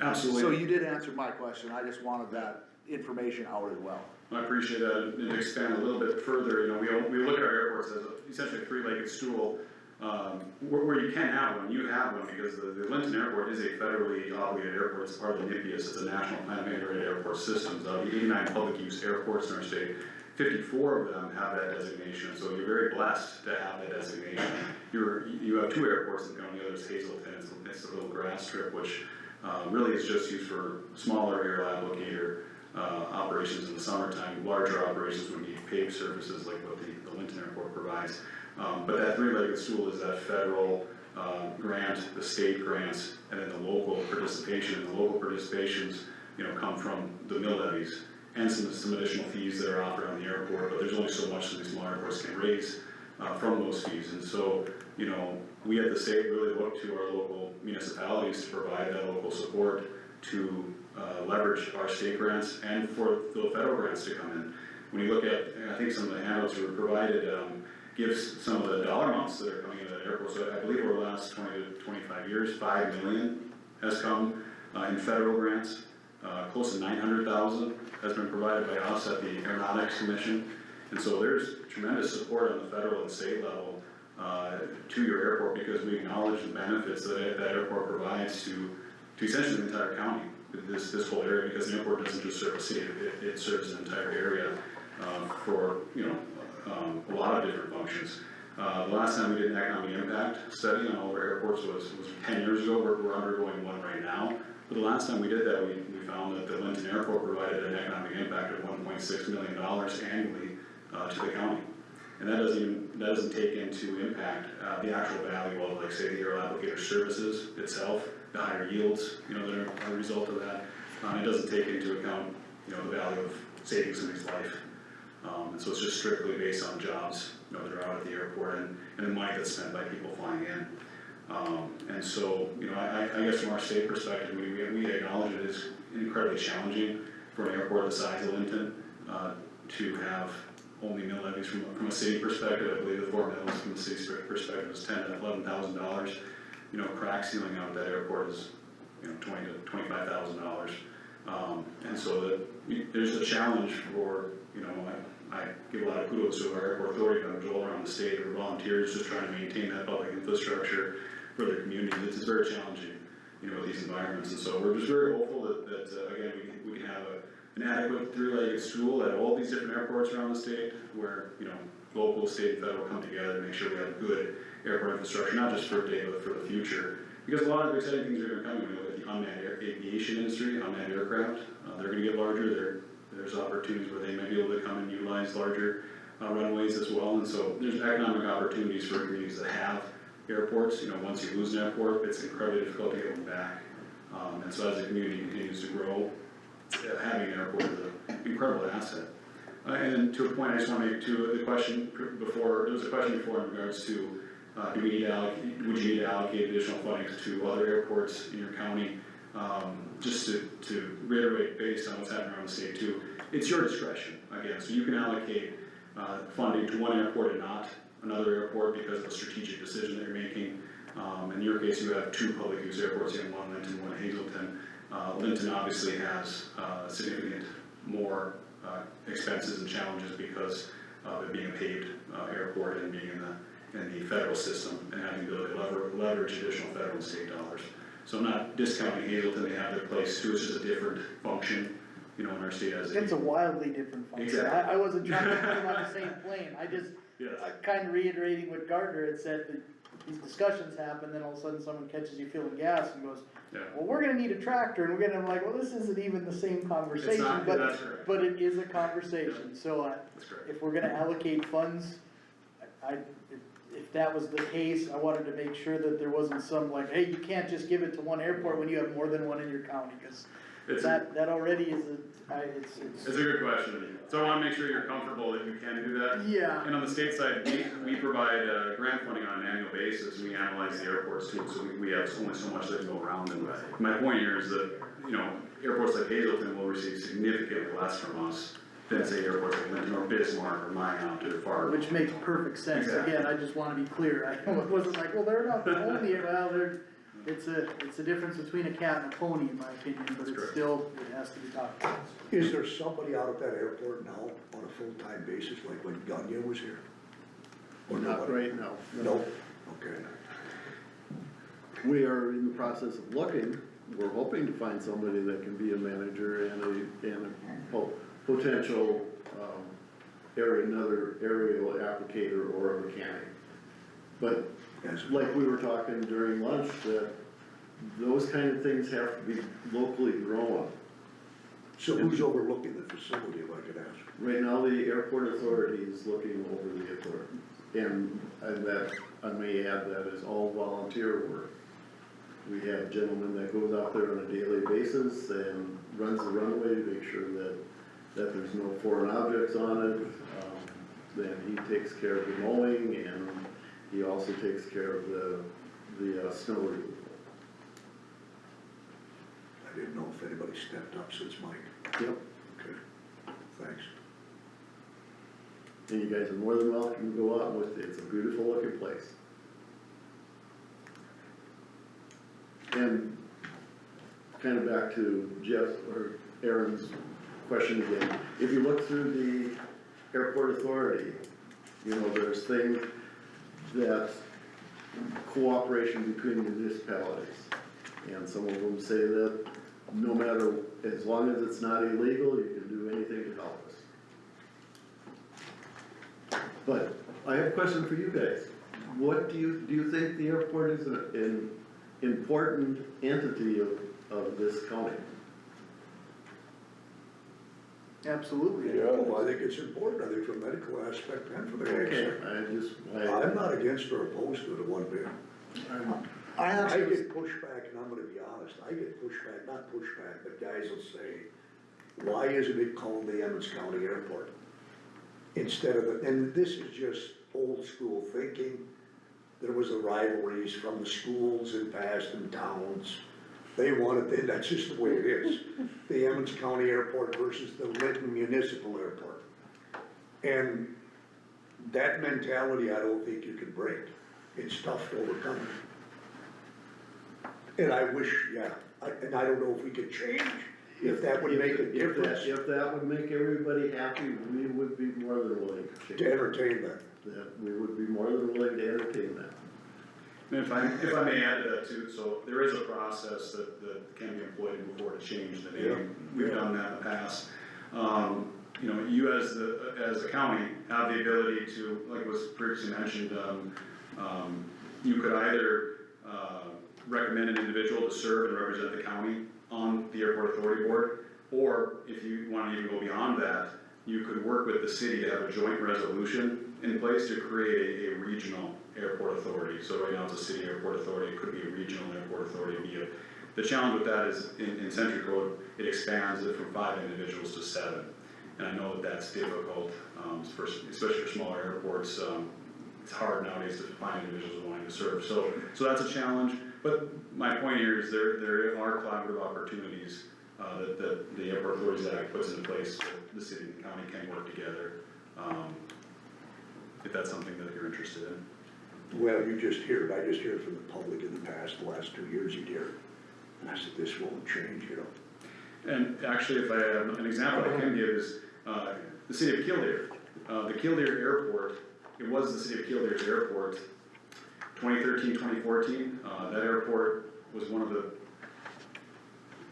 S10: Absolutely.
S1: So you did answer my question, I just wanted that information out as well.
S10: I appreciate that, and to expand a little bit further, we look at our airports as essentially a three-legged stool. Where you can have one, you have one, because the Linton Airport is a federally obligated airport, it's part of the NIPIAS, it's a National Plan of Integrated Airport Systems. Of the 89 public use airports in our state, 54 of them have that designation, so you're very blessed to have that designation. You have 2 airports in the county, the other is Hazelton, it's a little grass strip, which really is just used for smaller air applicator operations in the summertime. Larger operations would need paved surfaces like what the Linton Airport provides. But that three-legged stool is that federal grant, the state grants, and then the local participation. And the local participations, come from the mill levies and some additional fees that are offered on the airport. But there's only so much that these small airports can raise from those fees. And so, we at the state really look to our local municipalities to provide that local support to leverage our state grants and for the federal grants to come in. When you look at, I think some of the handouts that were provided, gives some of the dollar amounts that are coming into that airport. So I believe over the last 20 to 25 years, $5 million has come in federal grants. Close to 900,000 has been provided by us at the Aeronautics Commission. And so there's tremendous support on the federal and state level to your airport, because we acknowledge the benefits that that airport provides to essentially the entire county, this whole area, because the airport doesn't just serve a city, it serves an entire area for, a lot of different functions. The last time we did an economic impact study on all of our airports was 10 years ago. We're undergoing one right now. But the last time we did that, we found that the Linton Airport provided an economic impact of $1.6 million annually to the county. And that doesn't take into impact the actual value of, like, say, the air applicator services itself, the higher yields, that are a result of that. It doesn't take into account, the value of saving somebody's life. And so it's just strictly based on jobs, that are out at the airport and the money that's spent by people flying in. And so, I guess from our state perspective, we acknowledge it is incredibly challenging for an airport the size of Linton to have only mill levies from a city perspective. I believe the 4 mills from the city's perspective is $10,000 to $11,000. Crack sealing out that airport is, $20,000 to $25,000. And so there's a challenge for, I give a lot of kudos to our airport authority members all around the state, or volunteers just trying to maintain that public infrastructure for their communities. It's very challenging, with these environments. And so we're just very hopeful that again, we can have an adequate three-legged stool at all these different airports around the state, where, local, state, and federal come together to make sure we have good airport infrastructure, not just for today, but for the future. Because a lot of exciting things are gonna come. When you look at the unmanned aviation industry, unmanned aircraft, they're gonna get larger. There's opportunities where they may be able to come and utilize larger runways as well. And so there's economic opportunities for communities that have airports. Once you lose an airport, it's incredibly difficult to get them back. And so as the community continues to grow, having an airport is an incredible asset. And to a point, I just want to make the question before, there was a question before in regards to, would you need to allocate additional funding to other airports in your county? Just to reiterate, based on what's happening around the state too, it's your discretion, again, so you can allocate funding to one airport and not another airport because of a strategic decision that you're making. In your case, you have 2 public use airports, you have one Linton, one Hazelton. Linton obviously has significant more expenses and challenges because of it being a paved airport and being in the federal system and having the ability to leverage additional federal and state dollars. So I'm not discounting Hazelton, they have their place too, it's just a different function, in our state as
S6: It's a wildly different function.
S10: Exactly.
S6: I wasn't trying to put them on the same plane,
S10: Yes.
S6: I kind of reiterating what Gardner had said, that these discussions happen, then all of a sudden someone catches you feeling gas and goes,
S10: Yeah.
S6: well, we're gonna need a tractor, and we're gonna, I'm like, well, this isn't even the same conversation,
S10: not, that's correct.
S6: but it is a conversation, so
S10: That's correct.
S6: if we're gonna allocate funds, if that was the case, I wanted to make sure that there wasn't some like, hey, you can't just give it to one airport when you have more than one in your county, cause that already is
S10: It's a good question, so I wanna make sure you're comfortable that you can do that.
S6: Yeah.
S10: And on the state side, we provide grant funding on an annual basis, we analyze the airports too, so we have only so much that can go around. And my point here is that, airports like Hazelton will receive significantly less from us than say airports like Linton or Bismarck or Minot or Fargo.
S6: which makes perfect sense,
S10: Exactly.
S6: again, I just wanna be clear, I wasn't like, well, they're not the only, it's a difference between a cat and a pony, in my opinion, but
S10: That's
S6: it's
S10: correct.
S6: still, it has to be talked about.
S2: Is there somebody out at that airport now on a full-time basis, like when Gagne was here? Or
S9: Not
S2: nobody?
S9: right now.
S2: No, Okay.
S9: We are in the process of looking, we're hoping to find somebody that can be a manager and a potential, another aerial applicator or a mechanic. But
S2: Yes.
S9: like we were talking during lunch, that those kind of things have to be locally grown.
S2: So who's overlooking the facility, if I could ask?
S9: Right now, the airport authority is looking over the authority, and that, I may add, that is all volunteer work. We have a gentleman that goes out there on a daily basis and runs the runway to make sure that there's no foreign objects on it. Then he takes care of the mowing, and he also takes care of the snow removal.
S2: I didn't know if anybody stepped up since Mike.
S9: Yep.
S2: Okay, thanks.
S9: And you guys are more than welcome to go out with it, it's a beautiful looking place. And kind of back to Jeff, or Aaron's question again, if you look through the airport authority, you know, there's things that cooperation between municipalities. And some of them say that no matter, as long as it's not illegal, you can do anything to help us. But I have a question for you guys. What do you think the airport is an important entity of this county?
S6: Absolutely.
S7: Yeah.
S2: Well, I think it's important, I think from a medical aspect and from the aspect.
S9: I'm
S2: I'm not against or opposed to it one bit.
S1: I
S2: I
S1: actually,
S2: get pushback, and I'm gonna be honest, I get pushback, not pushback, but guys will say, why isn't it called the Emmons County Airport? Instead of the, and this is just old school thinking. There was the rivalries from the schools in past and towns. They wanted, that's just the way it is. The Emmons County Airport versus the Lytton Municipal Airport. And that mentality, I don't think you can break. It's tough to overcome. And I wish, and I don't know if we could change, if that would make a difference
S9: If that would make everybody happy, we would be more than willing to change.
S2: to entertain that.
S9: That we would be more than willing to entertain that.
S10: And if I may add to that too, so there is a process that can be employed before to change the name. We've done that in the past. You know, you as a county have the ability to, like was previously mentioned, you could either, recommend an individual to serve and represent the county on the airport authority board, or if you want to even go beyond that, you could work with the city to have a joint resolution in place to create a regional airport authority. So right now it's a city airport authority, it could be a regional airport authority. The challenge with that is in Century Code, it expands it from 5 individuals to 7. And I know that that's difficult, especially for smaller airports. It's hard nowadays to find individuals wanting to serve. So that's a challenge. But my point here is there are collaborative opportunities that the Airport Authorities Act puts into place that the city and the county can work together, if that's something that you're interested in.
S2: Well, you just hear it, I just hear it from the public in the past, the last 2 years you'd hear it. And I said, this won't change, you know.
S10: And actually, if I have an example I can give is the city of Killdeer. The Killdeer Airport, it was the city of Killdeer's airport, 2013, 2014. That airport was one of the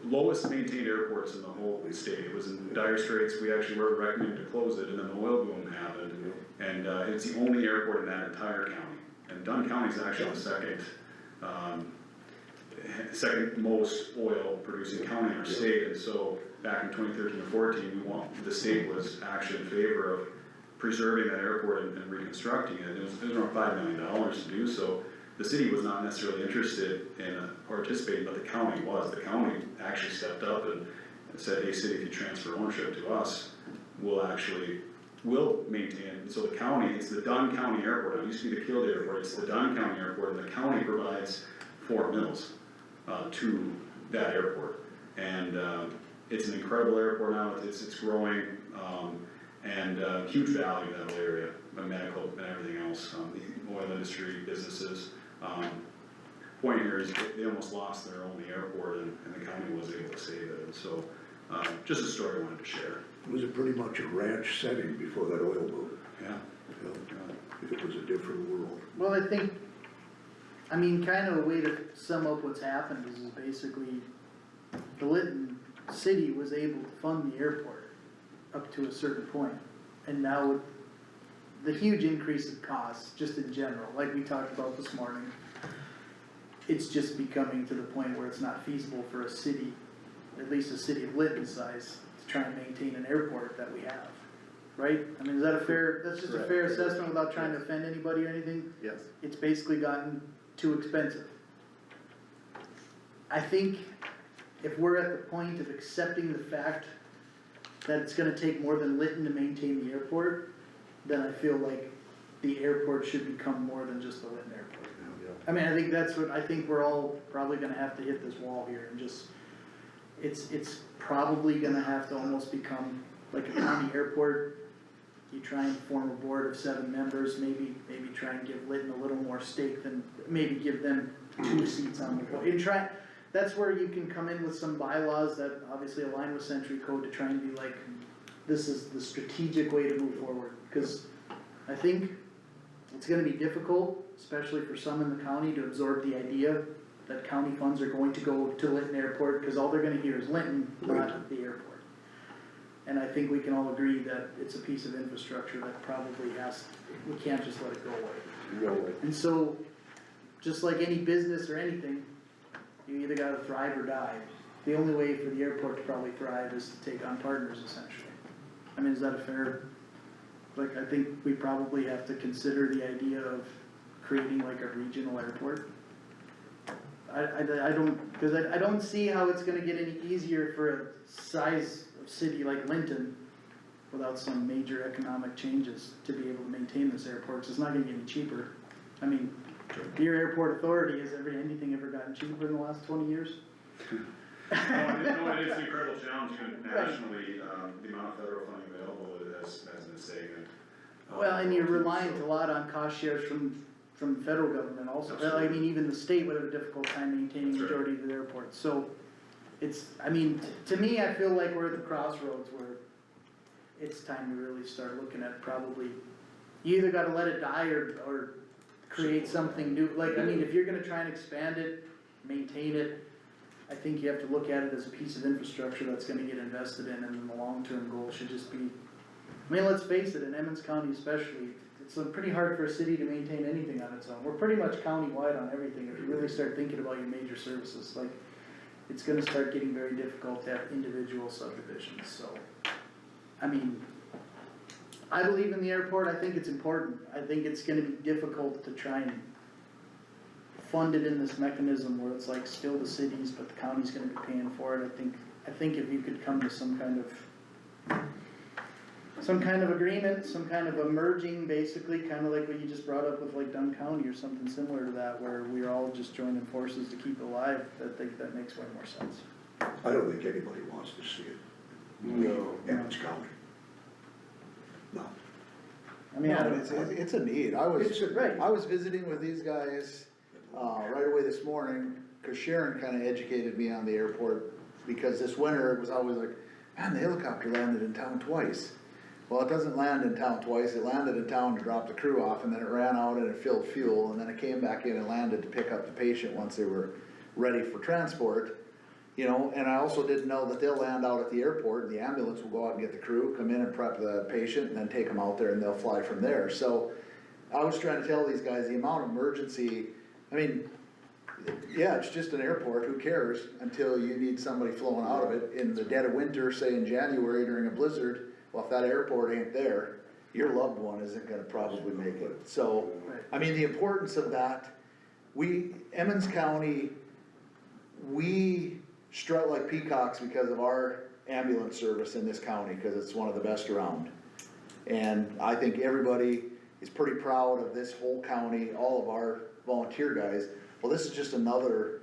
S10: lowest maintained airports in the whole state. It was in dire straits. We actually were recommended to close it, and then the oil boom happened. And it's the only airport in that entire county. And Dunn County is actually the second most oil producing county in our state. And so back in 2013 or 14, the state was actually in favor of preserving that airport and reconstructing it. It was around $5 million to do so. The city was not necessarily interested in participating, but the county was. The county actually stepped up and said, hey city, if you transfer ownership to us, we'll maintain. So the county, it's the Dunn County Airport. It used to be the Killdeer Airport. It's the Dunn County Airport, and the county provides 4 mills to that airport. And it's an incredible airport now. It's growing, and huge value in that whole area, medical and everything else, the oil industry, businesses. Point here is they almost lost their only airport, and the county was able to save it. And so, just a story I wanted to share.
S2: It was pretty much a ranch setting before that oil boom.
S10: Yeah.
S2: You know, it was a different world.
S6: Well, I think I mean, kind of a way to sum up what's happened is basically the Lytton city was able to fund the airport up to a certain point. And now with the huge increase in costs, just in general, like we talked about this morning, it's just becoming to the point where it's not feasible for a city, at least a city of Lytton size, to try and maintain an airport that we have, right? I mean, is that a fair, that's just a fair assessment without trying to offend anybody or anything?
S9: Yes.
S6: It's basically gotten too expensive. I think if we're at the point of accepting the fact that it's gonna take more than Lytton to maintain the airport, then I feel like the airport should become more than just the Lytton airport. I mean, I think that's what, I think we're all probably gonna have to hit this wall here and just, it's probably gonna have to almost become like a county airport. You try and form a board of 7 members, maybe try and give Lytton a little more stake than, maybe give them 2 seats on the board. And try, that's where you can come in with some bylaws that obviously align with Century Code to try and be like, this is the strategic way to move forward. Cause I think it's gonna be difficult, especially for some in the county, to absorb the idea that county funds are going to go to Lytton Airport, cause all they're gonna hear is Lytton, not the airport. And I think we can all agree that it's a piece of infrastructure that probably we can't just let it go away.
S7: No way.
S6: And so, just like any business or anything, you either gotta thrive or die. The only way for the airport to probably thrive is to take on partners essentially. I mean, is that a fair, like, I think we probably have to consider the idea of creating like a regional airport. I don't, cause I don't see how it's gonna get any easier for a size of city like Linton without some major economic changes to be able to maintain this airport, 'cause it's not gonna get any cheaper. I mean, your airport authority, has anything ever gotten cheaper in the last 20 years?
S10: No, it's an incredible challenge, even nationally, the amount of federal funding available has been stagnant.
S6: Well, and you're reliant a lot on cost shares from the federal government also. Well, I mean, even the state would have a difficult time maintaining the
S10: That's right.
S6: majority of the airports, so it's, I mean, to me, I feel like we're at the crossroads where it's time to really start looking at probably, you either gotta let it die or create something new. Like, I mean, if you're gonna try and expand it, maintain it, I think you have to look at it as a piece of infrastructure that's gonna get invested in, and then the long-term goal should just be, I mean, let's face it, in Emmons County especially, it's pretty hard for a city to maintain anything on its own. We're pretty much county-wide on everything, if you really start thinking about your major services, like, it's gonna start getting very difficult to have individual subdivisions, so. I mean, I believe in the airport, I think it's important, I think it's gonna be difficult to try and fund it in this mechanism where it's like still the cities, but the county's gonna be paying for it. I think if you could come to some kind of agreement, some kind of a merging, basically, kinda like what you just brought up with like Dunn County or something similar to that, where we're all just joining forces to keep it alive, I think that makes way more sense.
S2: I don't think anybody wants to see it,
S7: No.
S2: Emmons County. No.
S6: I mean, I
S1: No,
S6: don't,
S1: it's a need. I was visiting with these guys, right away this morning, cause Sharon kinda educated me on the airport, because this winter it was always like, man, the helicopter landed in town twice. Well, it doesn't land in town twice, it landed in town to drop the crew off, and then it ran out and it filled fuel, and then it came back in and landed to pick up the patient once they were ready for transport. You know, and I also didn't know that they'll land out at the airport, and the ambulance will go out and get the crew, come in and prep the patient, and then take them out there and they'll fly from there. So, I was trying to tell these guys the amount of emergency, I mean, yeah, it's just an airport, who cares, until you need somebody flowing out of it in the dead of winter, say in January during a blizzard. Well, if that airport ain't there, your loved one isn't gonna probably make it. So, I mean, the importance of that, Emmons County, we strut like peacocks because of our ambulance service in this county, cause it's one of the best around. And I think everybody is pretty proud of this whole county, all of our volunteer guys. Well, this is just another,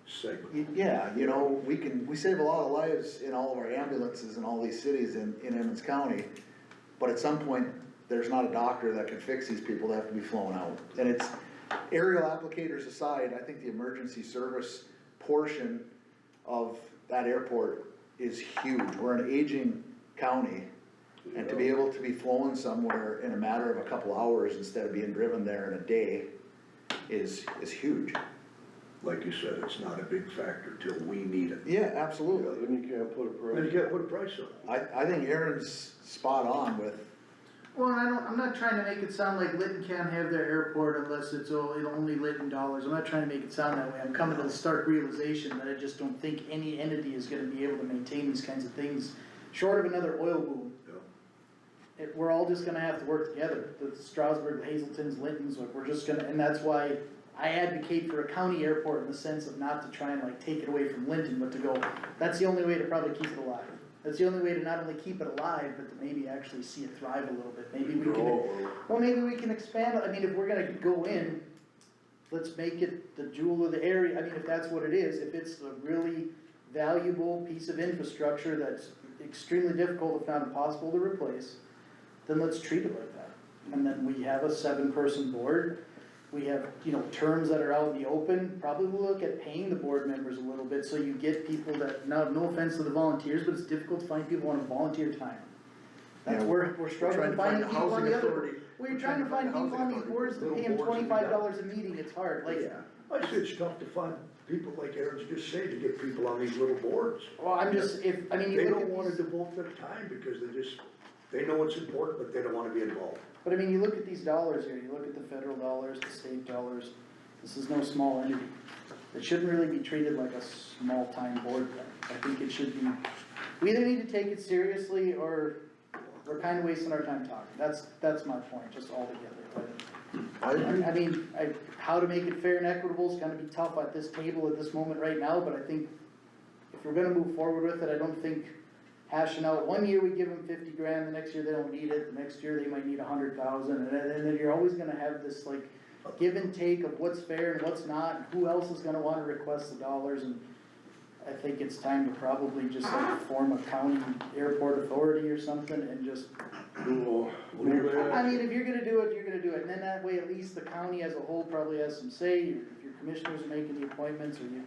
S2: Segment.
S1: yeah, you know, we save a lot of lives in all of our ambulances in all these cities in Emmons County. But at some point, there's not a doctor that can fix these people that have to be flown out. And it's, aerial applicators aside, I think the emergency service portion of that airport is huge. We're an aging county, and to be able to be flown somewhere in a matter of a couple hours instead of being driven there in a day, is huge.
S2: Like you said, it's not a big factor till we need it.
S1: Yeah,
S7: Yeah,
S1: absolutely.
S7: then you can't put a
S2: Then you
S7: price.
S2: gotta put a price on it.
S1: I think Aaron's spot on with,
S6: Well, I'm not trying to make it sound like Lytton can't have their airport unless it's only Lytton dollars, I'm not trying to make it sound that way, I'm coming to the stark realization that I just don't think any entity is gonna be able to maintain these kinds of things, short of another oil boom. We're all just gonna have to work together, the Strasburg, the Hazeltons, Lyntons, like, we're just gonna, and that's why I advocate for a county airport in the sense of not to try and like take it away from Lytton, but to go, that's the only way to probably keep it alive. That's the only way to not only keep it alive, but to maybe actually see it thrive a little bit, maybe we can, well, maybe we can expand, I mean, if we're gonna go in, let's make it the jewel of the area, I mean, if that's what it is, if it's a really valuable piece of infrastructure that's extremely difficult, if not impossible to replace, then let's treat it like that. And then we have a 7-person board, we have, terms that are out in the open, probably we'll look at paying the board members a little bit, so you get people that, no offense to the volunteers, but it's difficult to find people on a volunteer time. That's
S1: Yeah,
S6: where we're struggling to find people on the other.
S2: Well,
S6: We're trying to find people on these boards to pay them $25 a meeting, it's hard, like,
S2: I say it's tough to find people like Aaron's just say to get people on these little boards.
S6: well, I'm just, you
S2: They
S6: look
S2: don't
S6: at
S2: wanna
S6: these,
S2: devote their time because they know it's important, but they don't wanna be involved.
S6: but I mean, you look at these dollars here, you look at the federal dollars, the state dollars, this is no small entity. It shouldn't really be treated like a small-time board thing, I think it should be, we either need to take it seriously or we're kinda wasting our time talking, that's my point, just altogether, but. I mean, how to make it fair and equitable is gonna be tough at this table at this moment right now, but I think if we're gonna move forward with it, I don't think hashing out, one year we give them 50 grand, the next year they don't need it, the next year they might need 100,000, and then you're always gonna have this like give and take of what's fair and what's not, and who else is gonna wanna request the dollars, and I think it's time to probably just like form a county airport authority or something and just, I mean, if you're gonna do it, you're gonna do it, and then that way at least the county as a whole probably has some say, if your commissioners are making the appointments, or you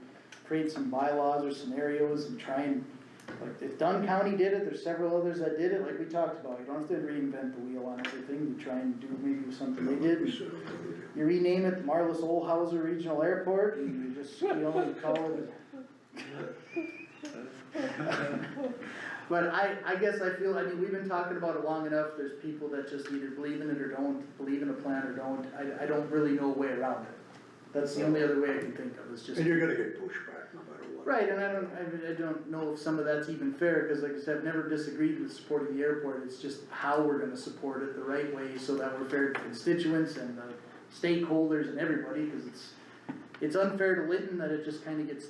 S6: create some bylaws or scenarios and try and, like, if Dunn County did it, there's several others that did it, like we talked about, you don't have to reinvent the wheel on everything, you try and do maybe something they did. You rename it the Marlis Olhauser Regional Airport, and you just, you call it. But I guess I feel, we've been talking about it long enough, there's people that just either believe in it or don't, believe in a plan or don't, I don't really know a way around it. That's the only other way I can think of, is just.
S2: And you're gonna get pushback no matter what.
S6: Right, and I don't know if some of that's even fair, cause like I said, I've never disagreed with supporting the airport, it's just how we're gonna support it the right way, so that we're fair to constituents and the stakeholders and everybody, cause it's unfair to Lytton that it just kinda gets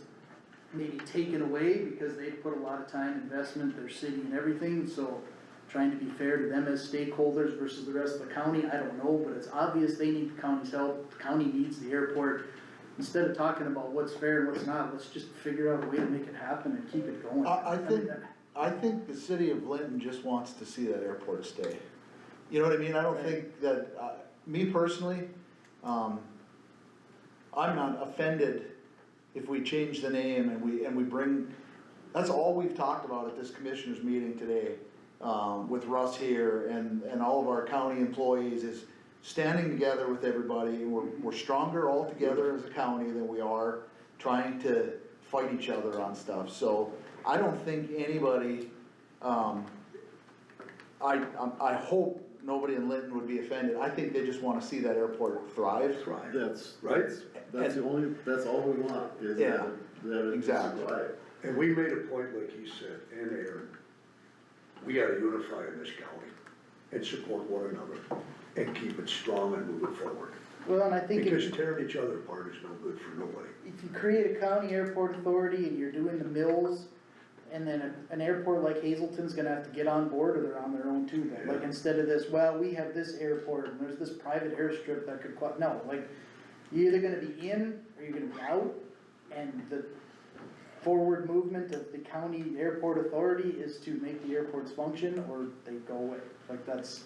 S6: maybe taken away, because they put a lot of time, investment, their city and everything, so trying to be fair to them as stakeholders versus the rest of the county, I don't know, but it's obvious they need the county's help, the county needs the airport. Instead of talking about what's fair and what's not, let's just figure out a way to make it happen and keep it going.
S1: I think the city of Linton just wants to see that airport stay. You know what I mean? I don't think that, me personally, I'm not offended if we change the name and we bring, that's all we've talked about at this commissioners meeting today, with Russ here and all of our county employees, is standing together with everybody. We're stronger all together as a county than we are trying to fight each other on stuff. So I don't think anybody, I hope nobody in Linton would be offended. I think they just wanna see that airport thrive.
S9: That's
S1: Right?
S9: all we want, is
S1: Yeah,
S9: that it
S1: exactly.
S9: survive.
S2: And we made a point, like he said, and Aaron, we gotta unify in this county and support one another and keep it strong and move it forward.
S6: Well, and I think
S2: Because tearing each other apart is no good for nobody.
S6: if you create a county airport authority and you're doing the mills, and then an airport like Hazelton's gonna have to get on board, or they're on their own too, then, like, instead of this, well, we have this airport, and there's this private airstrip that could, no, like, you're either gonna be in, or you're gonna be out, and the forward movement of the county airport authority is to make the airports function, or they go away, like, that's,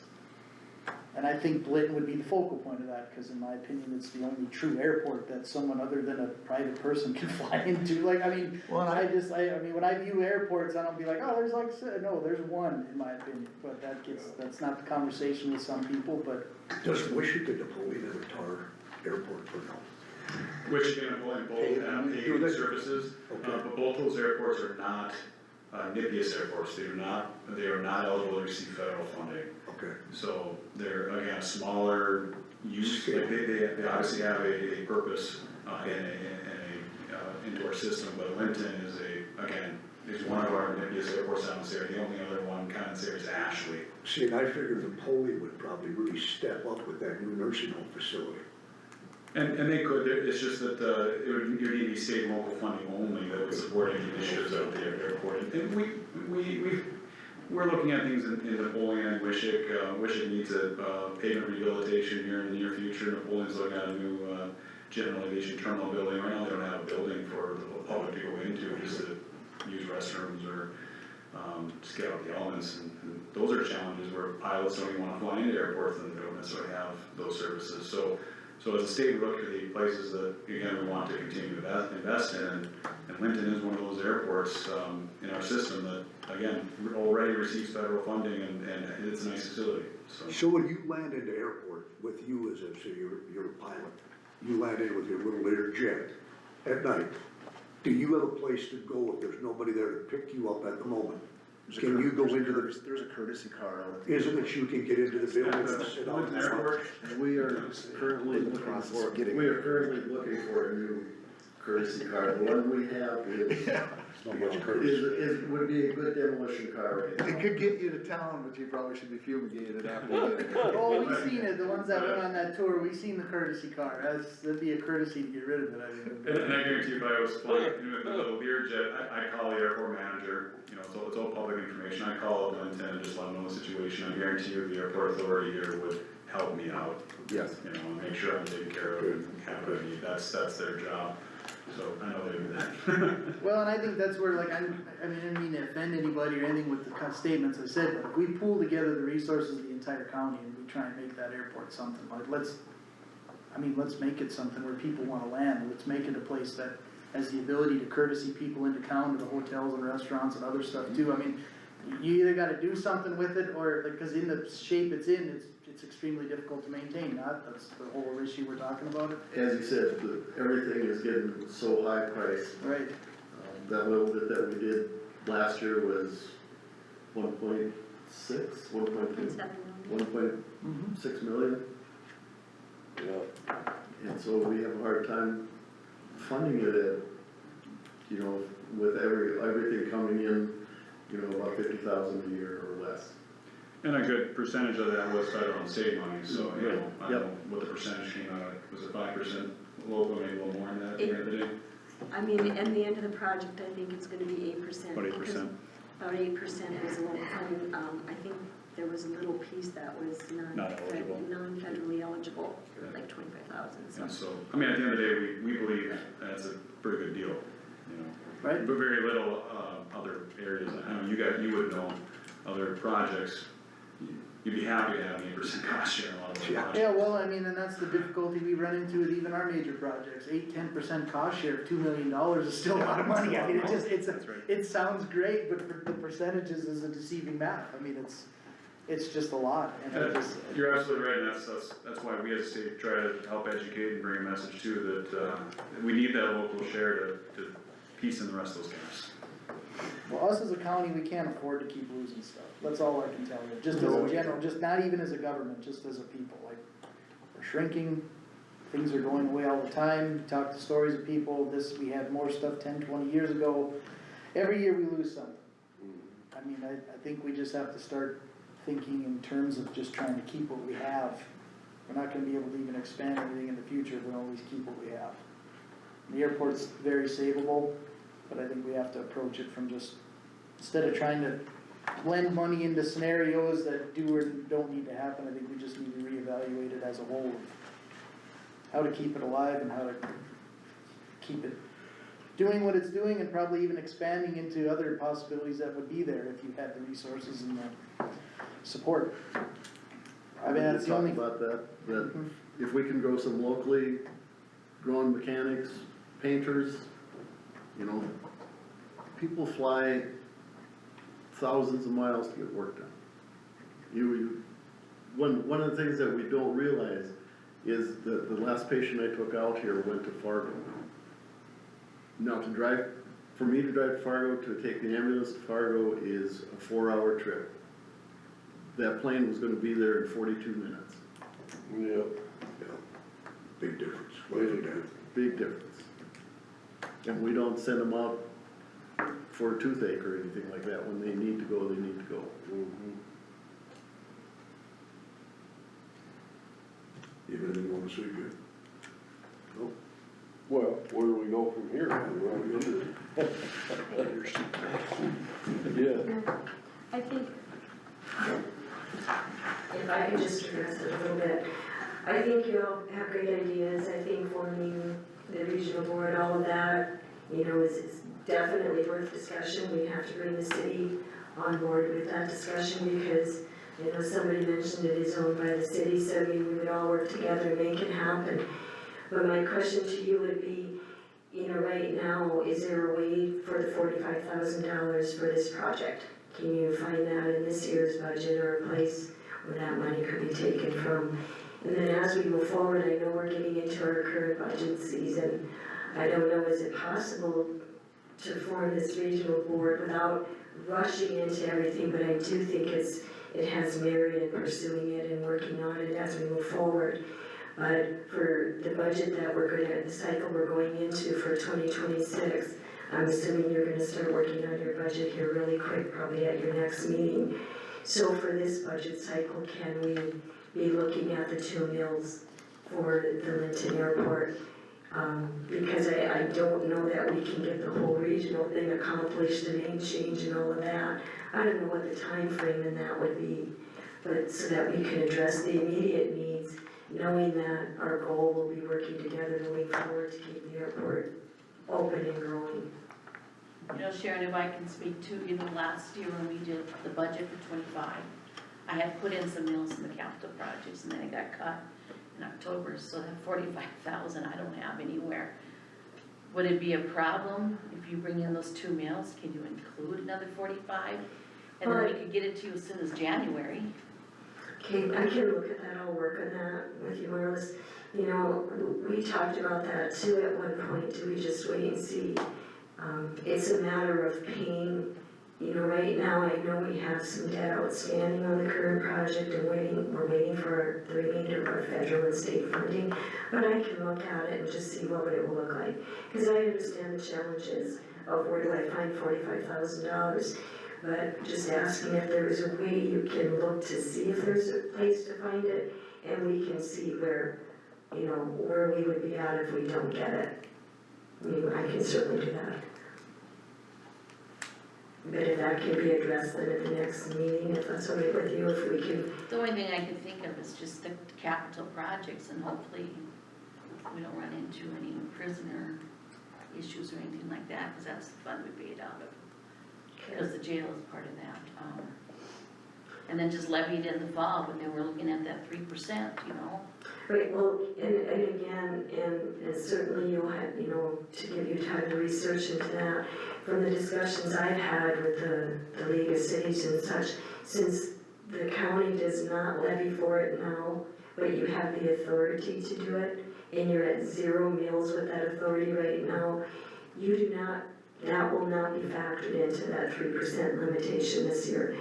S6: and I think Lytton would be the focal point of that, cause in my opinion, it's the only true airport that someone other than a private person can fly into, like, I mean,
S1: Well,
S6: I mean, when I view airports, I don't be like, oh, there's like, no, there's one, in my opinion, but that's not the conversation with some people, but.
S2: Just wish you could Napoleon in a tar. airport personnel?
S10: Michigan and both have
S2: Do
S10: paid
S2: they?
S10: services,
S2: Okay.
S10: but both those airports are not, NIPIAS airports, they are not eligible to receive federal funding.
S2: Okay,
S10: So they're, again, a smaller use, like they obviously have a purpose, into our system, but Linton is is one of our NIPIAS airports down this area, the only other one kind of this area is Ashley.
S2: see, and I figured Napoleon would probably really step up with that new nursing home facility.
S10: And they could, it's just that, it would need to be state and local funding only that would support any initiatives out there at the airport. And we're looking at things in Napoleon and Wishick. Wishick needs a pavement rehabilitation here in the near future. Napoleon's looking at a new, general aviation terminal building. Right now, they don't have a building for the public to go into, just to use restrooms or, just get out the elements. And those are challenges where pilots don't even wanna fly into airports and they don't necessarily have those services. So as a state, we look at the places that, again, we want to continue to invest in, and Linton is one of those airports, in our system that, again, already receives federal funding, and it's a nice facility, so.
S2: So when you land into airport with you as a, say you're a pilot, you land in with your little Learjet at night, do you have a place to go if there's nobody there to pick you up at the moment? Can you go into the,
S1: There's a courtesy car.
S2: isn't it you can get into the building and sit on
S10: Linton
S2: the
S10: Airport,
S9: We are currently
S1: In the
S9: looking
S1: process
S9: for,
S1: of getting
S9: we are currently looking for a new courtesy car. The one we have is,
S3: Not much courtesy.
S9: would be a good demolition car.
S1: It could get you to town, but you probably should be fumigated after.
S6: Oh, we seen it, the ones that went on that tour, we seen the courtesy car, that'd be a courtesy to get rid of it, I mean.
S10: and I guarantee if I was flying with the Learjet, I call the airport manager, you know, it's all public information. I call up Linton and just let them know the situation. I guarantee you the airport authority here would help me out.
S1: Yes.
S10: You know, and make sure I'm taken care of and have what I need. That's their job. So I know they do that.
S6: Well, and I think that's where, like, I mean, I didn't mean to offend anybody or anything with the kind of statements I said, but if we pool together the resources of the entire county and we try and make that airport something, like, let's make it something where people wanna land, let's make it a place that has the ability to courtesy people into town, to the hotels and restaurants and other stuff too, I mean, you either gotta do something with it, or, like, cause in the shape it's in, it's extremely difficult to maintain, that's the whole issue we're talking about.
S9: As you said, everything is getting so high priced.
S6: Right.
S9: That little bit that we did last year was 1.6, 1.2, 1.6 million.
S7: Yeah.
S9: And so we have a hard time funding it at, you know, with everything coming in, you know, about 50,000 a year or less.
S10: And a good percentage of that was federal and state money, so, you know, I don't know what the percentage came out, was it 5% local, maybe a little more than that at the end of the day?
S8: I mean, at the end of the project, I think it's gonna be 8%.
S10: About 8%.
S8: About 8% is local, I think there was a little piece that was
S10: Not eligible.
S8: non-federally eligible,
S10: Okay.
S8: like 25,000, so.
S10: And so, I mean, at the end of the day, we believe that's a pretty good deal, you know?
S6: Right.
S10: But very little, other areas, I know you would know, other projects, you'd be happy to have an 8% cost share in a lot of those projects.
S6: Yeah, well, I mean, and that's the difficulty we run into with even our major projects, 8-10% cost share of $2 million is still a lot of money, I mean, it sounds great, but for the percentages is a deceiving math, I mean, it's just a lot, and I just.
S10: You're absolutely right, and that's why we as a state try to help educate and bring a message too, that, we need that local share to piece in the rest of those gaps.
S6: Well, us as a county, we can't afford to keep losing stuff, that's all I can tell you, just as a general, just not even as a government, just as a people, like, we're shrinking, things are going away all the time, you talk to stories of people, we had more stuff 10-20 years ago, every year we lose something. I mean, I think we just have to start thinking in terms of just trying to keep what we have. We're not gonna be able to even expand anything in the future if we always keep what we have. The airport's very savable, but I think we have to approach it from just, instead of trying to blend money into scenarios that do or don't need to happen, I think we just need to reevaluate it as a whole. How to keep it alive and how to keep it doing what it's doing and probably even expanding into other possibilities that would be there if you had the resources and the support. I mean, that's the only.
S9: Talk about that if we can grow some locally grown mechanics, painters, you know, people fly thousands of miles to get work done. One of the things that we don't realize is the last patient I took out here went to Fargo. Now for me to drive to Fargo, to take the ambulance to Fargo is a 4-hour trip. That plane was gonna be there in 42 minutes,
S7: Yeah,
S2: Big difference, quite a difference.
S9: big difference. And we don't send them out for a toothache or anything like that, when they need to go, they need to go.
S2: You really wanna say good?
S7: well, where do we go from here? We're into it. Yeah,
S8: I think, if I could just address it a little bit, I think you all have great ideas. I think forming the regional board, all of that, you know, is definitely worth discussion. We have to bring the city on board with that discussion because, you know, somebody mentioned it is owned by the city, so we would all work together to make it happen. But my question to you would be, you know, right now, is there a way for the $45,000 for this project? Can you find that in this year's budget or a place where that money could be taken from? And then as we move forward, I know we're getting into our current budget season. I don't know, is it possible to form this regional board without rushing into everything? But I do think it has merit in pursuing it and working on it as we move forward. But for the budget that the cycle we're going into for 2026, I'm assuming you're gonna start working on your budget here really quick, probably at your next meeting. So for this budget cycle, can we be looking at the 2 mills for the Linton Airport? Because I don't know that we can get the whole regional thing accomplished, the name change and all of that. I don't know what the time frame in that would be, but so that we can address the immediate needs, knowing that our goal will be working together moving forward to keep the airport open and growing.
S4: You know, Sharon, if I can speak to, even last year when we did the budget for 25, I had put in some mills in the capital projects and then it got cut in October, so that 45,000 I don't have anywhere. Would it be a problem if you bring in those 2 mills? Can you include another 45? And then we could get it to you as soon as January.
S8: Okay, I can look at that, I'll work on that with you, Marlis. You know, we talked about that too at one point, do we just wait and see? It's a matter of paying, you know, right now I know we have some debt outstanding on the current project and we're waiting for the remainder of our federal and state funding. But I can look at it and just see what it will look like. Cause I understand the challenges of where do I find $45,000. But just asking if there is a way you can look to see if there's a place to find it, and we can see where, you know, where we would be at if we don't get it. I mean, I can certainly do that. But if that can be addressed then at the next meeting, if that's all right with you, if we can.
S4: The only thing I could think of is just the capital projects and hopefully we don't run into any prisoner issues or anything like that, cause that's the fund we paid out of. Because the jail is part of that, and then just levied in the fall, but then we're looking at that 3%, you know?
S8: Right, well, and again, and certainly you'll have, you know, to give you time to research into that, from the discussions I've had with the League of Cities and such, since the county does not levy for it now, but you have the authority to do it, and you're at 0 mills with that authority right now, you do not, that will not be factored into that 3% limitation this year.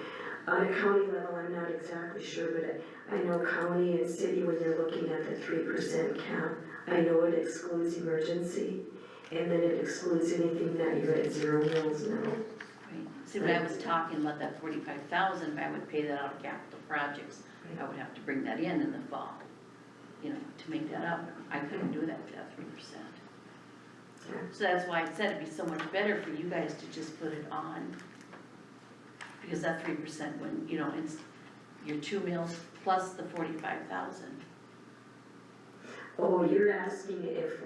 S8: On a county level, I'm not exactly sure, but I know county and city, when they're looking at the 3% cap, I know it excludes emergency, and then it excludes anything that you're at 0 mills now.
S4: Right. See, when I was talking about that 45,000, if I would pay that out of capital projects, I would have to bring that in the fall, you know, to make that up. I couldn't do that with that 3%. So that's why I said it'd be so much better for you guys to just put it on, because that 3% when, you know, it's your 2 mills plus the 45,000.
S8: Oh, you're asking if,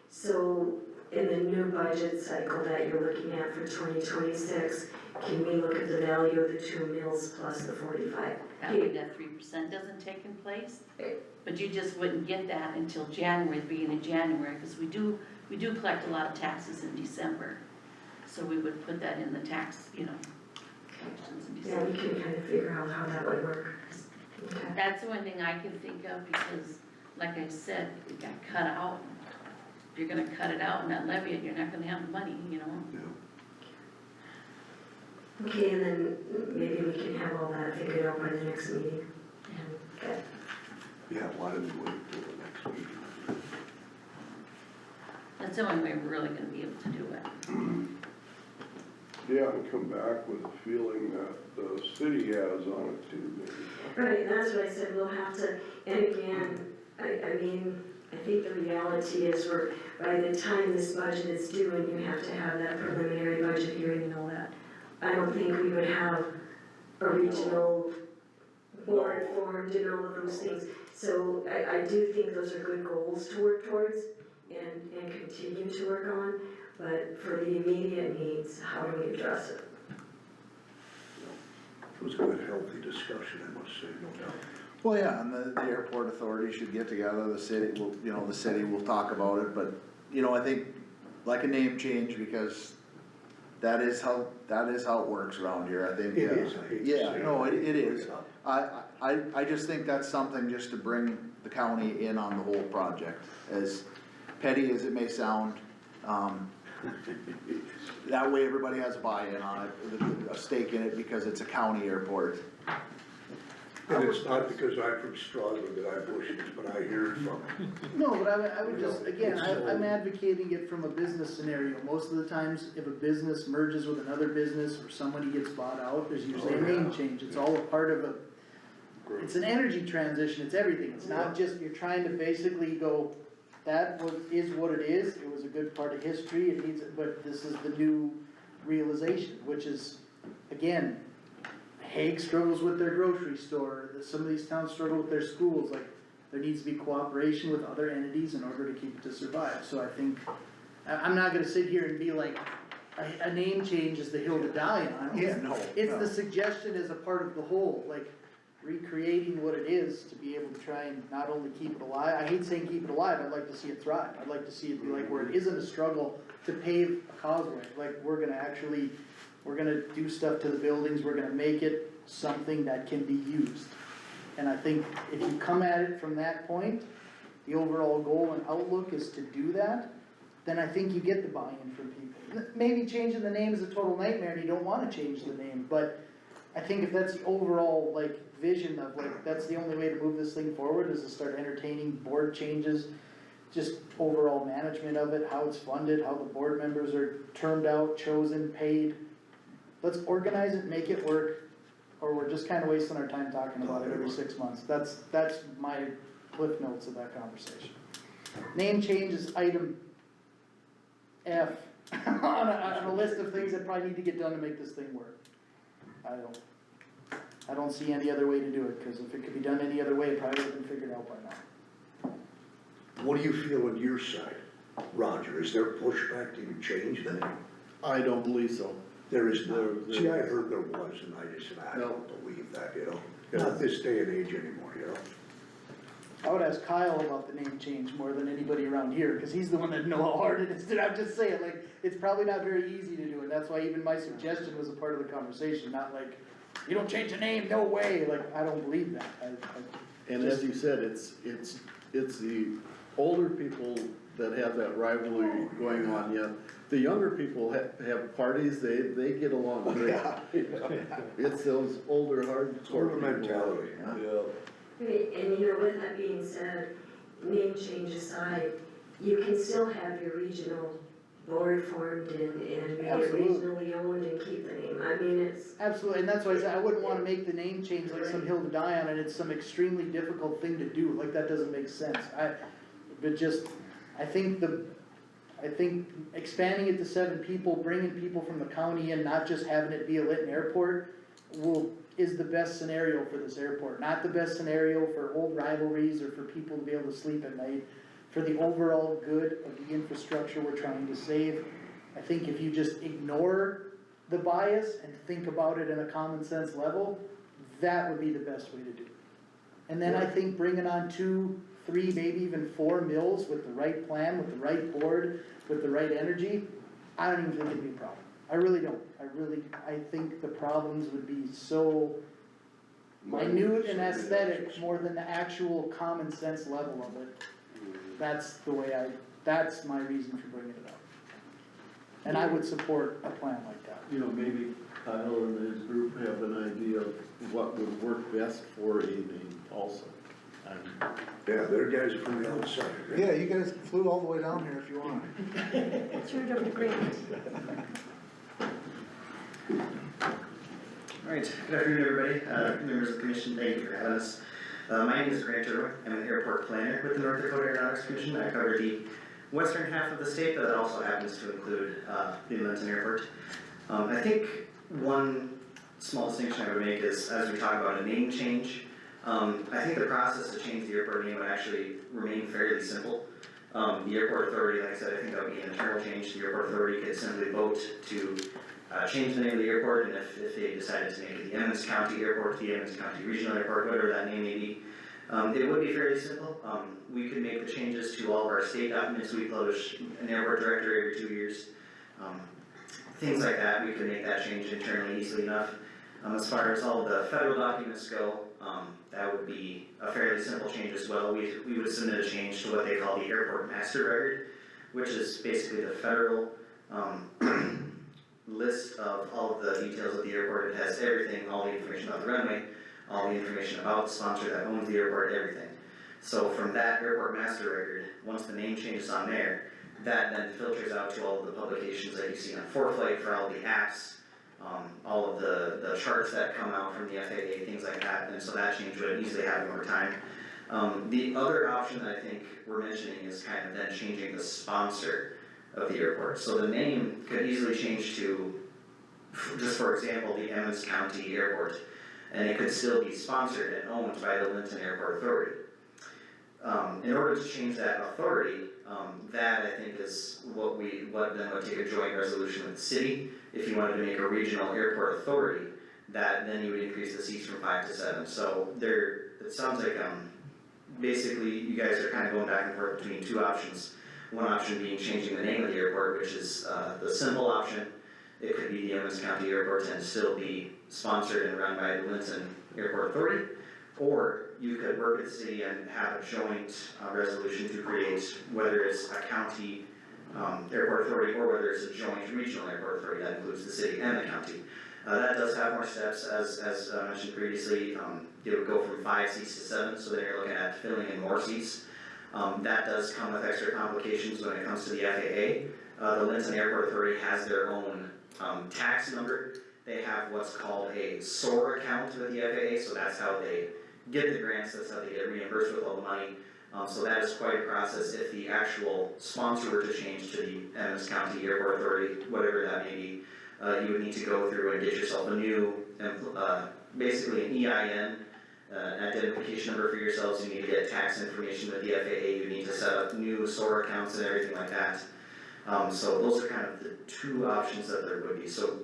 S8: so in the new budget cycle that you're looking at for 2026, can we look at the value of the 2 mills plus the 45?
S4: That way that 3% doesn't take in place, but you just wouldn't get that until January, the beginning of January, because we do collect a lot of taxes in December. So we would put that in the tax, you know, collections in
S8: Yeah,
S4: December.
S8: we can kind of figure out how that would work. Okay.
S4: That's the only thing I can think of, because like I said, you gotta cut out. If you're gonna cut it out and not levy it, you're not gonna have the money, you know?
S8: Okay, and then maybe we can have all that figured out by the next meeting. And get
S2: Yeah, why don't we wait till the next meeting?
S4: That's the only way we're really gonna be able to do it.
S7: Yeah, and come back with a feeling that the city has on it too, maybe.
S8: Right, that's what I said, we'll have to, and again, I mean, I think the reality is by the time this budget is due and you have to have that preliminary budget hearing and all that, I don't think we would have a regional board formed and all of those things. So I do think those are good goals to work towards and continue to work on, but for the immediate needs, how do we address it?
S2: It was a good, healthy discussion, I must say, no doubt.
S1: Well, yeah, and the airport authority should get together, the city will, the city will talk about it, but, I think, like a name change, because that is how it works around here, I think.
S2: It is, I hate to say
S1: Yeah,
S2: it.
S1: no, it is. I just think that's something just to bring the county in on the whole project, as petty as it may sound. That way everybody has a buy-in on it, a stake in it, because it's a county airport.
S2: And it's not because I'm from Strasburg that I push it, but I hear it from.
S6: No, but I would just, again, I'm advocating it from a business scenario. Most of the times, if a business merges with another business or somebody gets bought out, there's usually a name change. It's all a part of it's an energy transition, it's everything. It's not just, you're trying to basically go, is what it is. It was a good part of history, it needs, but this is the new realization, which is, again, Hague struggles with their grocery store, some of these towns struggle with their schools, like, there needs to be cooperation with other entities in order to keep it to survive, so I think, I'm not gonna sit here and be like, a name change is the hill to die on.
S1: Yeah, no,
S6: It's
S1: no.
S6: the suggestion as a part of the whole, like, recreating what it is to be able to try and not only keep it alive, I hate saying keep it alive, I'd like to see it thrive, I'd like to see it be like where it isn't a struggle to pave a causeway, like, we're gonna do stuff to the buildings, we're gonna make it something that can be used. And I think if you come at it from that point, the overall goal and outlook is to do that, then I think you get the buy-in from people. Maybe changing the name is a total nightmare and you don't wanna change the name, but I think if that's the overall, like, vision of, like, that's the only way to move this thing forward, is to start entertaining board changes, just overall management of it, how it's funded, how the board members are termed out, chosen, paid. Let's organize it, make it work, or we're just kinda wasting our time talking about it every 6 months. That's my cliff notes of that conversation. Name change is item F on a list of things that probably need to get done to make this thing work. I don't see any other way to do it, cause if it could be done any other way, it probably would've been figured out by now.
S2: What do you feel on your side, Roger? Is there pushback to even change the name?
S9: I don't believe so.
S2: There is not. See, I heard there was, and I just said, I don't believe that, not this day and age anymore,
S6: I would ask Kyle about the name change more than anybody around here, cause he's the one that know how hard it is. I'm just saying, like, it's probably not very easy to do, and that's why even my suggestion was a part of the conversation, not like, you don't change the name, no way, like, I don't believe that.
S9: And as you said, it's the older people that have that rivalry going on, yet the younger people have parties, they get along great. It's those older
S2: Sort of
S9: hardcore people.
S2: mentality.
S8: Right, and with that being said, name change aside, you can still have your regional board formed and be
S6: Absolutely.
S8: regionally owned and keep the name, I mean, it's.
S6: Absolutely, and that's why I said, I wouldn't wanna make the name change like some hill to die on, and it's some extremely difficult thing to do, like, that doesn't make sense. I think expanding it to 7 people, bringing people from the county in, not just having it be a Lytton airport, is the best scenario for this airport, not the best scenario for old rivalries or for people to be able to sleep at night. For the overall good of the infrastructure we're trying to save, I think if you just ignore the bias and think about it in a common sense level, that would be the best way to do it. And then I think bringing on 2, 3, maybe even 4 mills with the right plan, with the right board, with the right energy, I don't even think it'd be a problem. I really don't. I think the problems would be so minute and aesthetic more than the actual common sense level of it. That's the way that's my reason for bringing it up. And I would support a plan like that.
S9: You know, maybe Kyle and his group have an idea of what would work best for a name also.
S2: Yeah, they're guys from the outside. right?
S1: Yeah, you guys flew all the way down here if you want.
S8: It's your degree.
S11: Alright, good afternoon, everybody, members of the commission, thank you for having us. My name is Grant Irwin, I'm an airport planner with the North Dakota Aeronautics Commission. I cover the western half of the state, but that also happens to include the Emmons Airport. I think one small distinction I would make is, as we talk about a name change, I think the process to change the airport name would actually remain fairly simple. The airport authority, like I said, I think that would be an internal change. The airport authority could simply vote to change the name of the airport, and if they decided to make it the Emmons County Airport, the Emmons County Regional Airport, whatever that name may be, it would be fairly simple. We could make the changes to all of our state documents. We publish an airport director every 2 years. Things like that, we could make that change internally easily enough. As far as all the federal documents go, that would be a fairly simple change as well. We would submit a change to what they call the airport master record, which is basically the federal list of all of the details of the airport. It has everything, all the information about the runway, all the information about the sponsor that owns the airport, everything. So from that airport master record, once the name changes on there, that then filters out to all of the publications that you see on ForeFlight for all the apps, all of the charts that come out from the FAA, things like that, and so that change would easily happen over time. The other option that I think we're mentioning is kind of then changing the sponsor of the airport. So the name could easily change to, just for example, the Emmons County Airport, and it could still be sponsored and owned by the Linton Airport Authority. In order to change that authority, that I think is what then would take a joint resolution with the city. If you wanted to make a regional airport authority, then you would increase the seats from 5 to 7. So it sounds like basically you guys are kind of going back and forth between two options. One option being changing the name of the airport, which is the simple option. It could be the Emmons County Airport and still be sponsored and run by the Linton Airport Authority. Or you could work with the city and have a joint resolution to create, whether it's a county airport authority or whether it's a joint regional airport authority that includes the city and the county. That does have more steps, as mentioned previously. It would go from 5 seats to 7, so then you're looking at filling in more seats. That does come with extra complications when it comes to the FAA. The Linton Airport Authority has their own tax number. They have what's called a SOAR account with the FAA, so that's how they get the grants, that's how they get reimbursed with all the money. So that is quite a process. If the actual sponsor were to change to the Emmons County Airport Authority, whatever that may be, you would need to go through and get yourself a new, basically an EIN, identification number for yourselves. You need to get tax information with the FAA. You need to set up new SOAR accounts and everything like that. So those are kind of the two options that there would be. So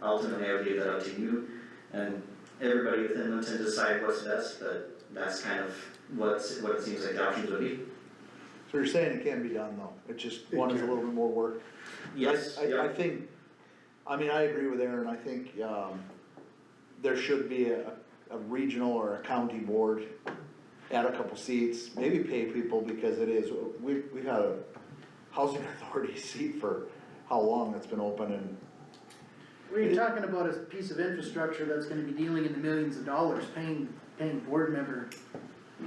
S11: ultimately I would leave that up to you and everybody within Linton to decide what's best, but that's kind of what it seems like the options would be.
S1: So you're saying it can be done though, it's just one is a little bit more work?
S11: Yes,
S1: I think, I mean, I agree with Aaron. I think there should be a regional or a county board, add a couple seats, maybe pay people, because it is, we've had a housing authority seat for how long it's been open, and
S6: We're talking about a piece of infrastructure that's gonna be dealing in the millions of dollars, paying board member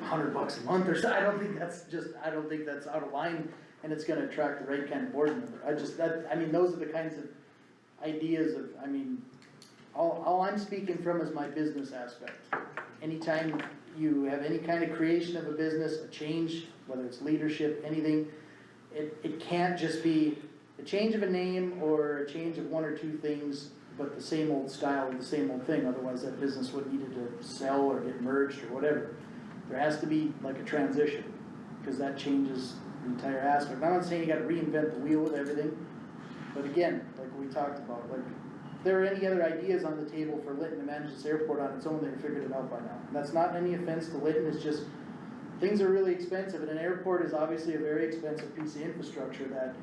S6: $100 a month or so. I don't think that's out of line, and it's gonna attract the right kind of board member. I mean, those are the kinds of ideas of, I mean, all I'm speaking from is my business aspect. Anytime you have any kind of creation of a business, a change, whether it's leadership, anything, it can't just be a change of a name or a change of one or two things, but the same old style and the same old thing. Otherwise that business would need to sell or get merged or whatever. There has to be like a transition, because that changes the entire aspect. I'm not saying you gotta reinvent the wheel with everything, but again, like we talked about, like, if there are any other ideas on the table for Linton to manage this airport on its own, they've figured it out by now. And that's not any offense to Linton, it's just, things are really expensive, and an airport is obviously a very expensive piece of infrastructure that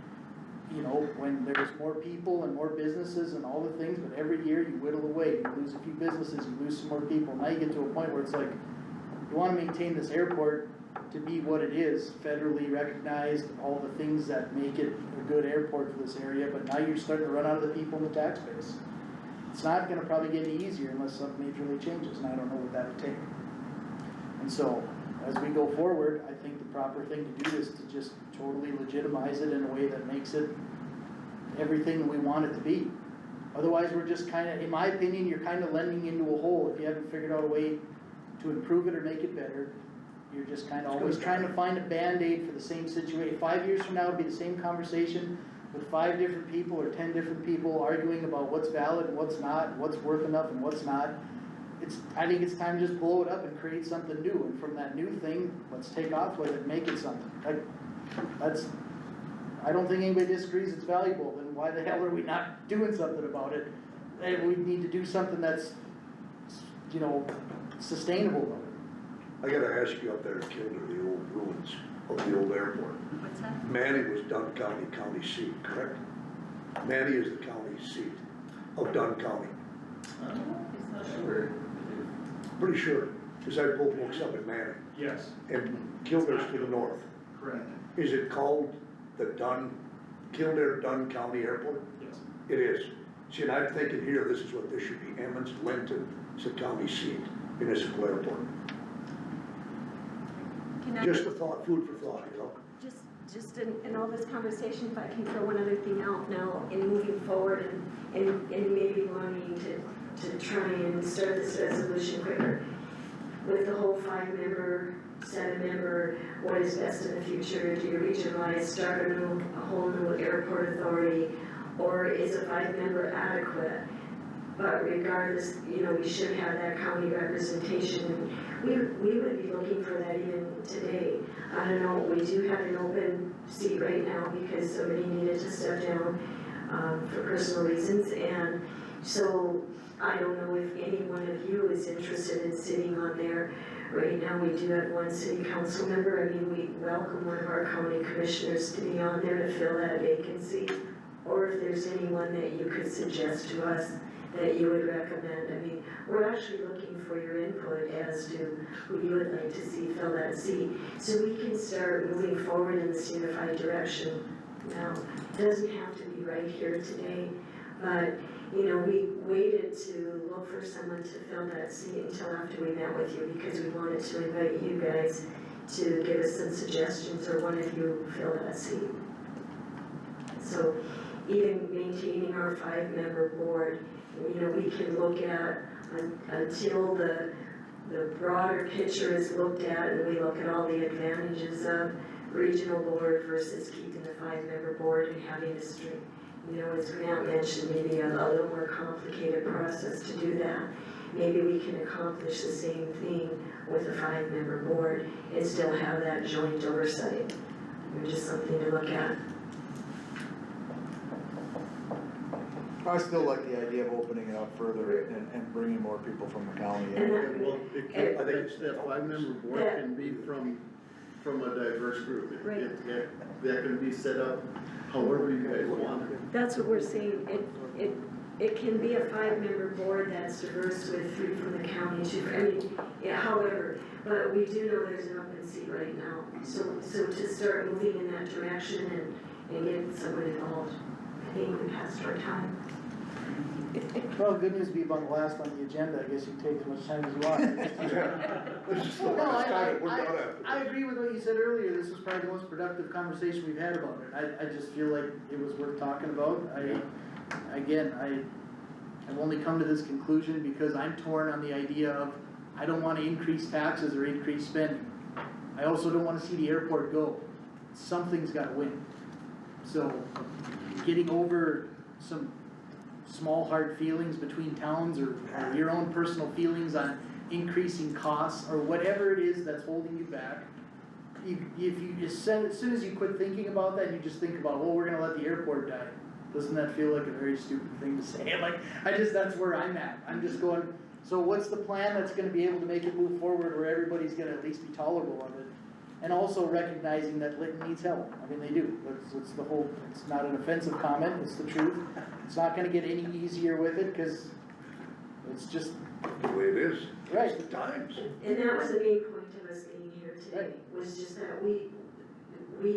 S6: you know, when there's more people and more businesses and all the things, but every year you whittle away, you lose a few businesses, you lose some more people, now you get to a point where it's like, you wanna maintain this airport to be what it is, federally recognized, all the things that make it a good airport for this area, but now you're starting to run out of the people in the tax base. It's not gonna probably get any easier unless something majorly changes, and I don't know what that would take. And so, as we go forward, I think the proper thing to do is to just totally legitimize it in a way that makes it everything that we want it to be. Otherwise, we're just kinda, in my opinion, you're kinda lending into a hole if you haven't figured out a way to improve it or make it better. You're just kinda always trying to find a Band-Aid for the same situation. 5 years from now, it'll be the same conversation with 5 different people or 10 different people arguing about what's valid and what's not, what's worth enough and what's not. I think it's time to just blow it up and create something new, and from that new thing, let's take off with it and make it something. I don't think anybody disagrees it's valuable, then why the hell are we not doing something about it? And we need to do something that's, you know, sustainable about it.
S2: I gotta ask you up there in Kilder, the old ruins of the old airport.
S4: What's that?
S2: Manny was Dunn County, county seat, correct? Manny is the county seat of Dunn County. Pretty sure, cause I pulled books up in Manny,
S10: Yes,
S2: and Kilder's to the north.
S10: correct,
S2: Is it called the Kildare Dunn County Airport?
S10: yes.
S2: It is. See, and I'm thinking here, this is what this should be, Emmons, Linton, it's a county seat, municipal airport.
S8: Can I,
S2: Just a thought, food for thought, you know?
S8: just in all this conversation, if I can throw one other thing out now, in moving forward and maybe wanting to try and start this resolution quicker, with the whole 5-member, 7-member, what is best in the future, do you regionalize, start a whole new airport authority, or is a 5-member adequate? But regardless, you know, we should have that county representation. We would be looking for that even today. I don't know, we do have an open seat right now because somebody needed to step down for personal reasons. And so I don't know if any one of you is interested in sitting on there. Right now, we do have one city council member. I mean, we welcome one of our county commissioners to be on there to fill that vacancy. Or if there's anyone that you could suggest to us that you would recommend. I mean, we're actually looking for your input as to who you would like to see fill that seat, so we can start moving forward in this unified direction. Now, it doesn't have to be right here today, but, you know, we waited to look for someone to fill that seat until after we met with you, because we wanted to invite you guys to give us some suggestions, or one of you fill that seat. So, even maintaining our 5-member board, you know, we can look at, until the broader picture is looked at and we look at all the advantages of regional board versus keeping the 5-member board and having a stream. You know, as Grant mentioned, maybe a little more complicated process to do that. Maybe we can accomplish the same thing with a 5-member board and still have that joint oversight. Just something to look at.
S1: I still like the idea of opening it up further and bringing more people from the county in.
S8: And
S9: Well, it can,
S2: I think
S9: that 5-member board can be from a diverse group.
S8: Right.
S9: That can be set up however you guys want it.
S8: that's what we're saying, it can be a 5-member board that's diverse with 3 from the county, 2, I mean, yeah, however, but we do know there's an open seat right now. So to start moving in that direction and getting someone involved, I think we passed our time.
S6: Well, good news be about the last on the agenda, I guess you can take as much time as you want.
S2: This is the
S6: No,
S2: last time we're done
S6: I
S2: after.
S6: agree with what you said earlier, this was probably the most productive conversation we've had about it. I just feel like it was worth talking about. I've only come to this conclusion because I'm torn on the idea of, I don't wanna increase taxes or increase spending. I also don't wanna see the airport go. Something's gotta win. So, getting over some small hard feelings between towns or your own personal feelings on increasing costs or whatever it is that's holding you back. If you just said, as soon as you quit thinking about that, you just think about, well, we're gonna let the airport die. Doesn't that feel like a very stupid thing to say? Like, that's where I'm at. I'm just going, so what's the plan that's gonna be able to make it move forward where everybody's gonna at least be tolerable of it? And also recognizing that Linton needs help, I mean, they do, it's the whole, it's not an offensive comment, it's the truth. It's not gonna get any easier with it, cause it's just,
S2: The way it is,
S6: Right.
S2: it's the times.
S8: And that was the main point of us being here today, was just that we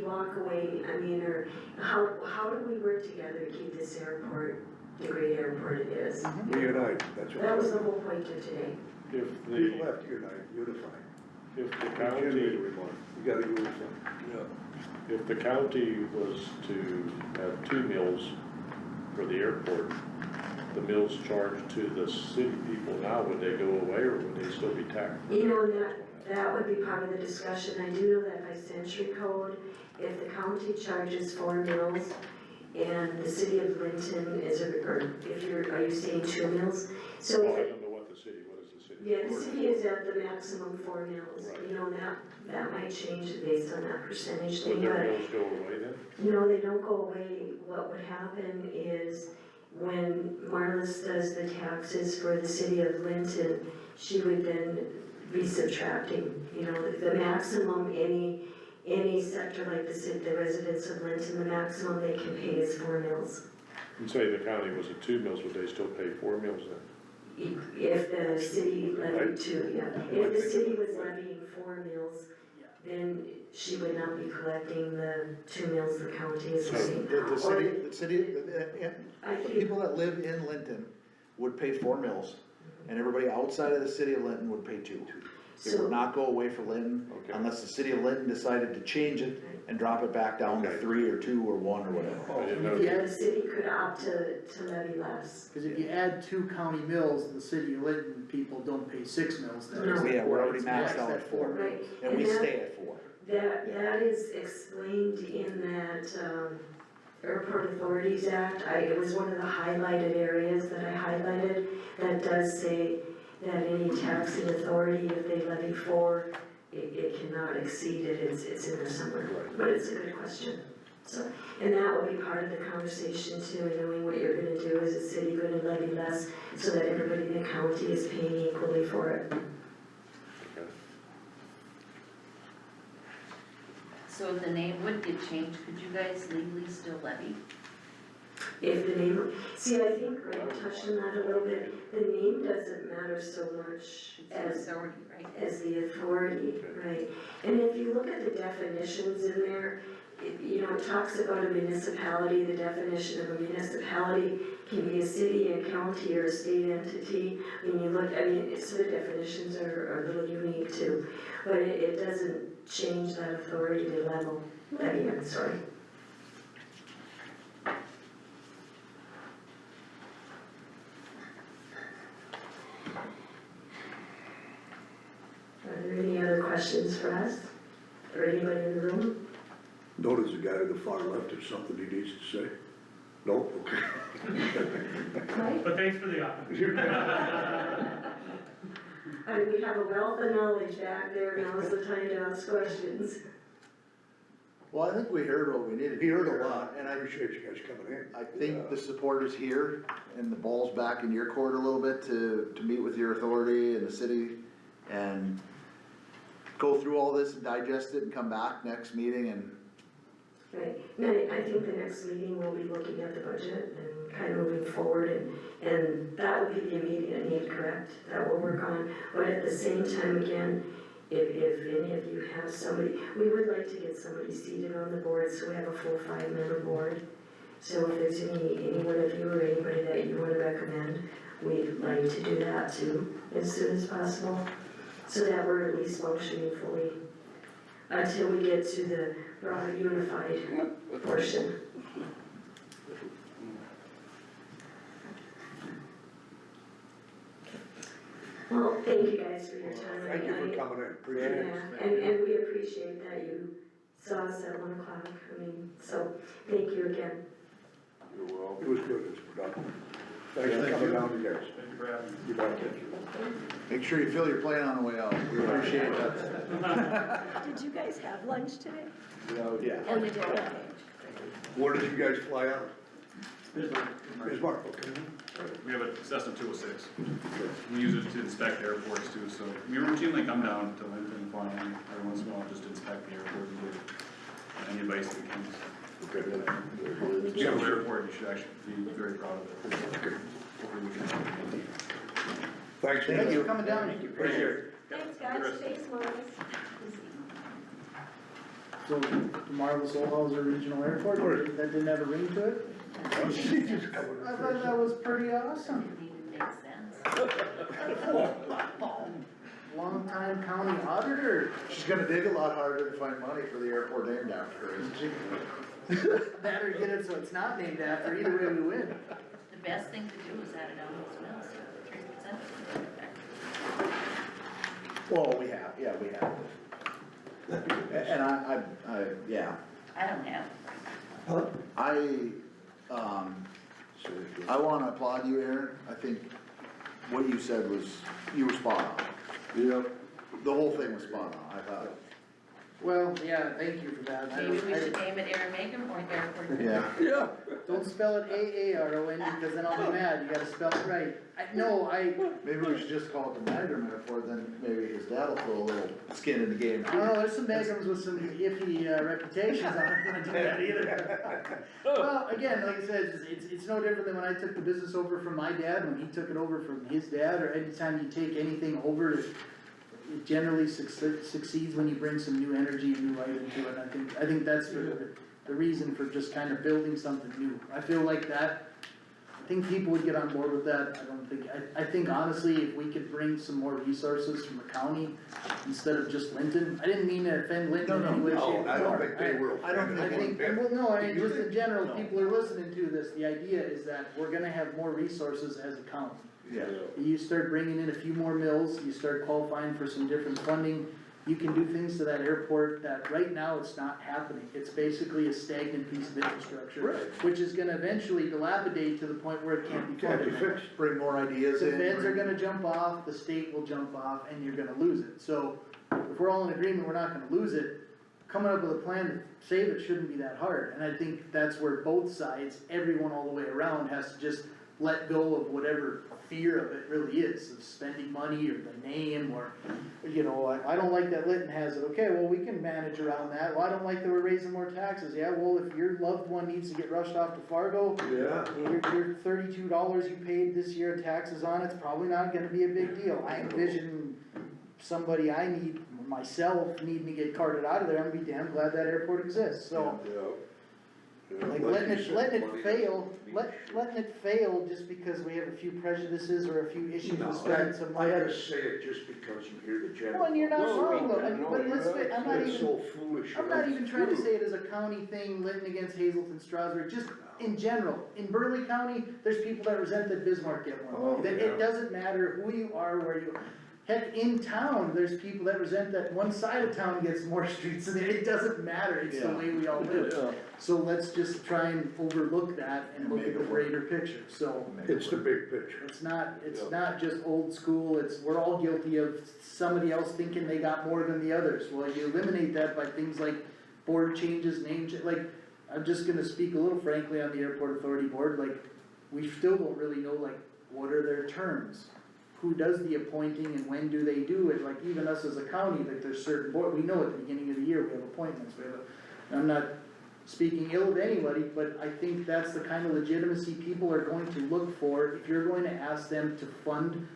S8: walk away, I mean, or how do we work together to keep this airport the great airport it is?
S2: We unite, that's what.
S8: That was the whole point of today.
S3: If
S2: People
S3: the,
S2: have to unite, unify.
S3: if the
S2: Generate
S3: county,
S2: everyone, you gotta unify. Yeah.
S3: if the county was to have 2 mills for the airport, the mills charged to the city people now, would they go away or would they still be taxed?
S8: You know, that would be part of the discussion. I do know that by century code, if the county charges 4 mills and the city of Linton is, or if you're, are you saying 2 mills? So
S3: Well,
S8: if
S3: I
S8: it,
S3: don't know what the city, what is the city?
S8: yeah, the city is at the maximum 4 mills.
S3: Right.
S8: You know, that might change based on that percentage
S3: Would
S8: thing,
S3: their
S8: but
S3: mills go away then?
S8: no, they don't go away. What would happen is when Marlis does the taxes for the city of Linton, she would then be subtracting, you know, the maximum any sector like the residents of Linton, the maximum they can pay is 4 mills.
S3: And say the county was at 2 mills, would they still pay 4 mills then?
S8: If the city levied 2, yeah. If the city was levying 4 mills, then she would not be collecting the 2 mills the county is levying.
S1: The city,
S8: I
S1: the
S8: think,
S1: people that live in Linton would pay 4 mills, and everybody outside of the city of Linton would pay 2. It
S8: so,
S1: would not go away for Linton
S3: Okay.
S1: unless the city of Linton decided to change it and drop it back down to
S3: Okay.
S1: 3 or 2 or 1 or whatever.
S3: I didn't know.
S8: yeah, the city could opt to levy less.
S6: cause if you add 2 county mills, the city of Linton people don't pay 6 mills then.
S8: No.
S1: So yeah, we're already
S6: It's
S1: maxed out at 4,
S8: Right.
S1: and we
S8: that-
S1: stay at 4.
S8: That is explained in that, Airport Authorities Act. It was one of the highlighted areas that I highlighted, that does say that any taxing authority, if they levy 4, it cannot exceed it, it's in there somewhere. But it's a good question. So, and that will be part of the conversation too, and knowing what you're gonna do, is the city gonna levy less, so that everybody in the county is paying equally for it?
S3: Okay.
S4: So if the name would get changed, could you guys legally still levy?
S8: If the name, see, I think Greg touched on that a little bit, the name doesn't matter so much
S4: It's
S8: as,
S4: the authority, right?
S8: as the authority, right? And if you look at the definitions in there, you know, it talks about a municipality, the definition of a municipality can be a city, a county, or a state entity. When you look, I mean, so the definitions are a little unique too, but it doesn't change that authority to levy, I'm sorry. Are there any other questions for us, or anybody in the room?
S2: Notice the guy to the far left has something he needs to say? No? Okay.
S12: But thanks for the offer.
S8: We have a wealth of knowledge back there, now's the time to ask questions.
S1: Well, I think we heard what we needed.
S2: He heard
S1: to hear,
S2: a lot,
S1: and
S2: and I appreciate you guys coming in.
S1: I think the support is here, and the ball's back in your court a little bit to meet with your authority and the city, and go through all this and digest it and come back next meeting and,
S8: Right, now, I think the next meeting we'll be looking at the budget and kind of moving forward, and that will be the immediate need, correct? That we'll work on, but at the same time, again, if any of you have somebody, we would like to get somebody seated on the board, so we have a full 5-member board. So if there's any one of you or anybody that you wanna recommend, we'd like to do that too, as soon as possible, so that we're at least functioning fully, until we get to the broader unified portion. Well, thank you guys for your time
S2: Thank you for
S8: tonight.
S2: coming in, appreciate it.
S8: Yeah, and we appreciate that you saw us at 1 o'clock, I mean, so, thank you again.
S3: You're welcome.
S2: It was good, it was productive. Thanks for coming down, you guys.
S12: Thank you for having me.
S2: You bet.
S1: make sure you fill your plate on the way out. We appreciate that.
S13: Did you guys have lunch today?
S1: Yeah.
S13: Oh, you did, okay.
S2: Where did you guys fly out? Bismarck, okay.
S10: We have a Cessna 206. We use it to inspect airports too, so we routinely come down to Lincoln and Farmland every once in a while, just to inspect the airport and do any advice that we can. It's a beautiful airport, you should actually be very proud of it. Hopefully we can help you.
S2: Thanks,
S6: Thanks for coming down.
S2: Appreciate it.
S8: Thanks, guys, stay smart.
S6: So, tomorrow the Solhauser Regional Airport, that didn't have a ring to it? I thought that was pretty awesome.
S4: Didn't even make sense.
S6: Longtime county auditor.
S1: She's gonna dig a lot harder to find money for the airport named after her, isn't she?
S6: Better get it so it's not named after, either way we win.
S4: The best thing to do is add it on those mills, 3%.
S1: Well, we have, yeah, we have. And yeah,
S4: I don't have.
S1: I wanna applaud you, Aaron. I think what you said was, you were spot on.
S7: Yep.
S1: The whole thing was spot on, I thought.
S6: Well, yeah, thank you for that.
S4: Maybe we should name it Aaron Macon or Airport.
S1: Yeah.
S6: Don't spell it A-A-R-O-N, because then I'll be mad, you gotta spell it right.
S1: Maybe we should just call it the Niagara metaphor, then maybe his dad'll throw a little skin in the game.
S6: I don't know, there's some Magnums with some iffy reputations, I'm not gonna do that either. Well, again, like I said, it's no different than when I took the business over from my dad, when he took it over from his dad, or anytime you take anything over, it generally succeeds when you bring some new energy and new light into it, and I think that's the reason for just kind of building something new. I feel like that, I think people would get on board with that. I think honestly, if we could bring some more resources from the county instead of just Linton, I didn't mean to offend Linton in any way, shape, or form.
S2: I don't think they will.
S6: I think, well, no, I mean, just in general, people are listening to this, the idea is that we're gonna have more resources as a county.
S1: Yeah.
S6: You start bringing in a few more mills, you start qualifying for some different funding, you can do things to that airport that right now it's not happening. It's basically a stagnant piece of infrastructure,
S1: Right.
S6: which is gonna eventually dilapidate to the point where it can't be
S2: Can't be
S6: funded.
S2: fixed.
S1: Bring more ideas in.
S6: The feds are gonna jump off, the state will jump off, and you're gonna lose it. So, if we're all in agreement, we're not gonna lose it, coming up with a plan to save it shouldn't be that hard. And I think that's where both sides, everyone all the way around, has to just let go of whatever fear of it really is, of spending money or the name, or, you know, I don't like that Linton has it, okay, well, we can manage around that. Well, I don't like that we're raising more taxes, yeah, well, if your loved one needs to get rushed off to Fargo,
S2: Yeah.
S6: your $32 you paid this year in taxes on it's probably not gonna be a big deal. I envision somebody I need, myself, needing to get carted out of there, I'm gonna be damn glad that airport exists, so. Like letting it fail just because we have a few prejudices or a few issues with spending some
S2: I
S6: money.
S2: had to say it just because you hear the general.
S6: Well, and you're not wrong though, I mean,
S2: No,
S6: but let's, I'm not
S2: It's
S6: even,
S2: so foolish.
S6: I'm not even trying to say it as a county thing, Linton against Hazelton, Strasburg, just in general. In Burley County, there's people that resent that Bismarck get more money, that it doesn't matter who you are, where you, heck, in town, there's people that resent that one side of town gets more streets, and it doesn't matter, it's the way we all live. So let's just try and overlook that and look at the greater picture, so.
S2: It's the big picture.
S6: It's not just old school, we're all guilty of somebody else thinking they got more than the others. Well, you eliminate that by things like board changes, like, I'm just gonna speak a little frankly on the airport authority board, like, we still don't really know, like, what are their terms? Who does the appointing and when do they do it? Like, even us as a county, like, there's certain board, we know at the beginning of the year, we have appointments, I'm not speaking ill of anybody, but I think that's the kind of legitimacy people are going to look for if you're going to ask them to fund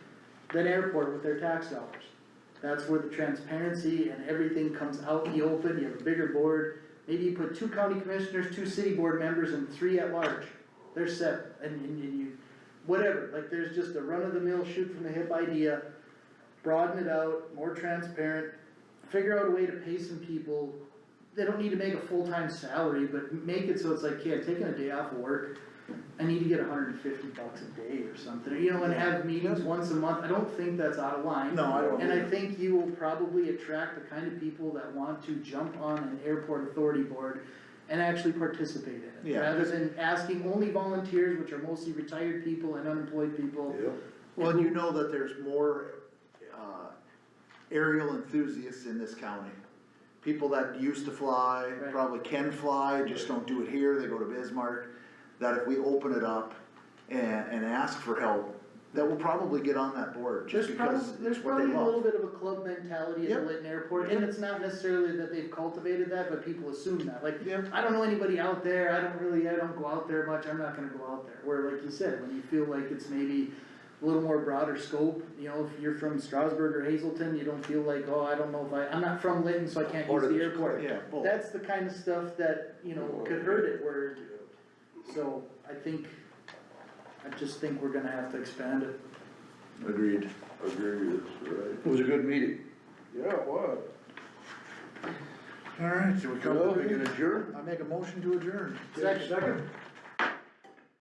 S6: that airport with their tax dollars. That's where the transparency and everything comes out in the open, you have a bigger board, maybe you put 2 county commissioners, 2 city board members, and 3 at large. There's 7, and you, whatever, like, there's just a run-of-the-mill, shoot-from-the-hip idea, broaden it out, more transparent, figure out a way to pay some people. They don't need to make a full-time salary, but make it so it's like, yeah, taking a day off of work, I need to get $150 a day or something, you know, and have meetings once a month. I don't think that's out of line.
S1: No, I don't
S6: And I
S1: either.
S6: think you will probably attract the kind of people that want to jump on an airport authority board and actually participate in it.
S1: Yeah.
S6: Rather than asking only volunteers, which are mostly retired people and unemployed people.
S1: Well, and you know that there's more, aerial enthusiasts in this county. People that used to fly,
S6: Right.
S1: probably can fly, just don't do it here, they go to Bismarck. that if we open it up and ask for help, that will probably get on that board, just because
S6: There's
S1: it's what they
S6: probably a little
S1: love.
S6: bit of a club mentality at
S1: Yep.
S6: the Lytton Airport, and it's not necessarily that they've cultivated that, but people assume that, like,
S1: Yep.
S6: I don't know anybody out there, I don't go out there much, I'm not gonna go out there, where, like you said, when you feel like it's maybe a little more broader scope, you know, if you're from Strasburg or Hazelton, you don't feel like, oh, I don't know if I'm not from Lytton, so I can't use the airport.
S1: Yeah, both.
S6: That's the kind of stuff that, you know, could hurt it, where, so, I just think we're gonna have to expand it.
S1: Agreed.
S7: Agreed, that's right.
S1: It was a good meeting.
S7: Yeah, what?
S1: All right, so we come,
S7: Well, we can adjourn?
S1: I make a motion to adjourn.
S6: Second.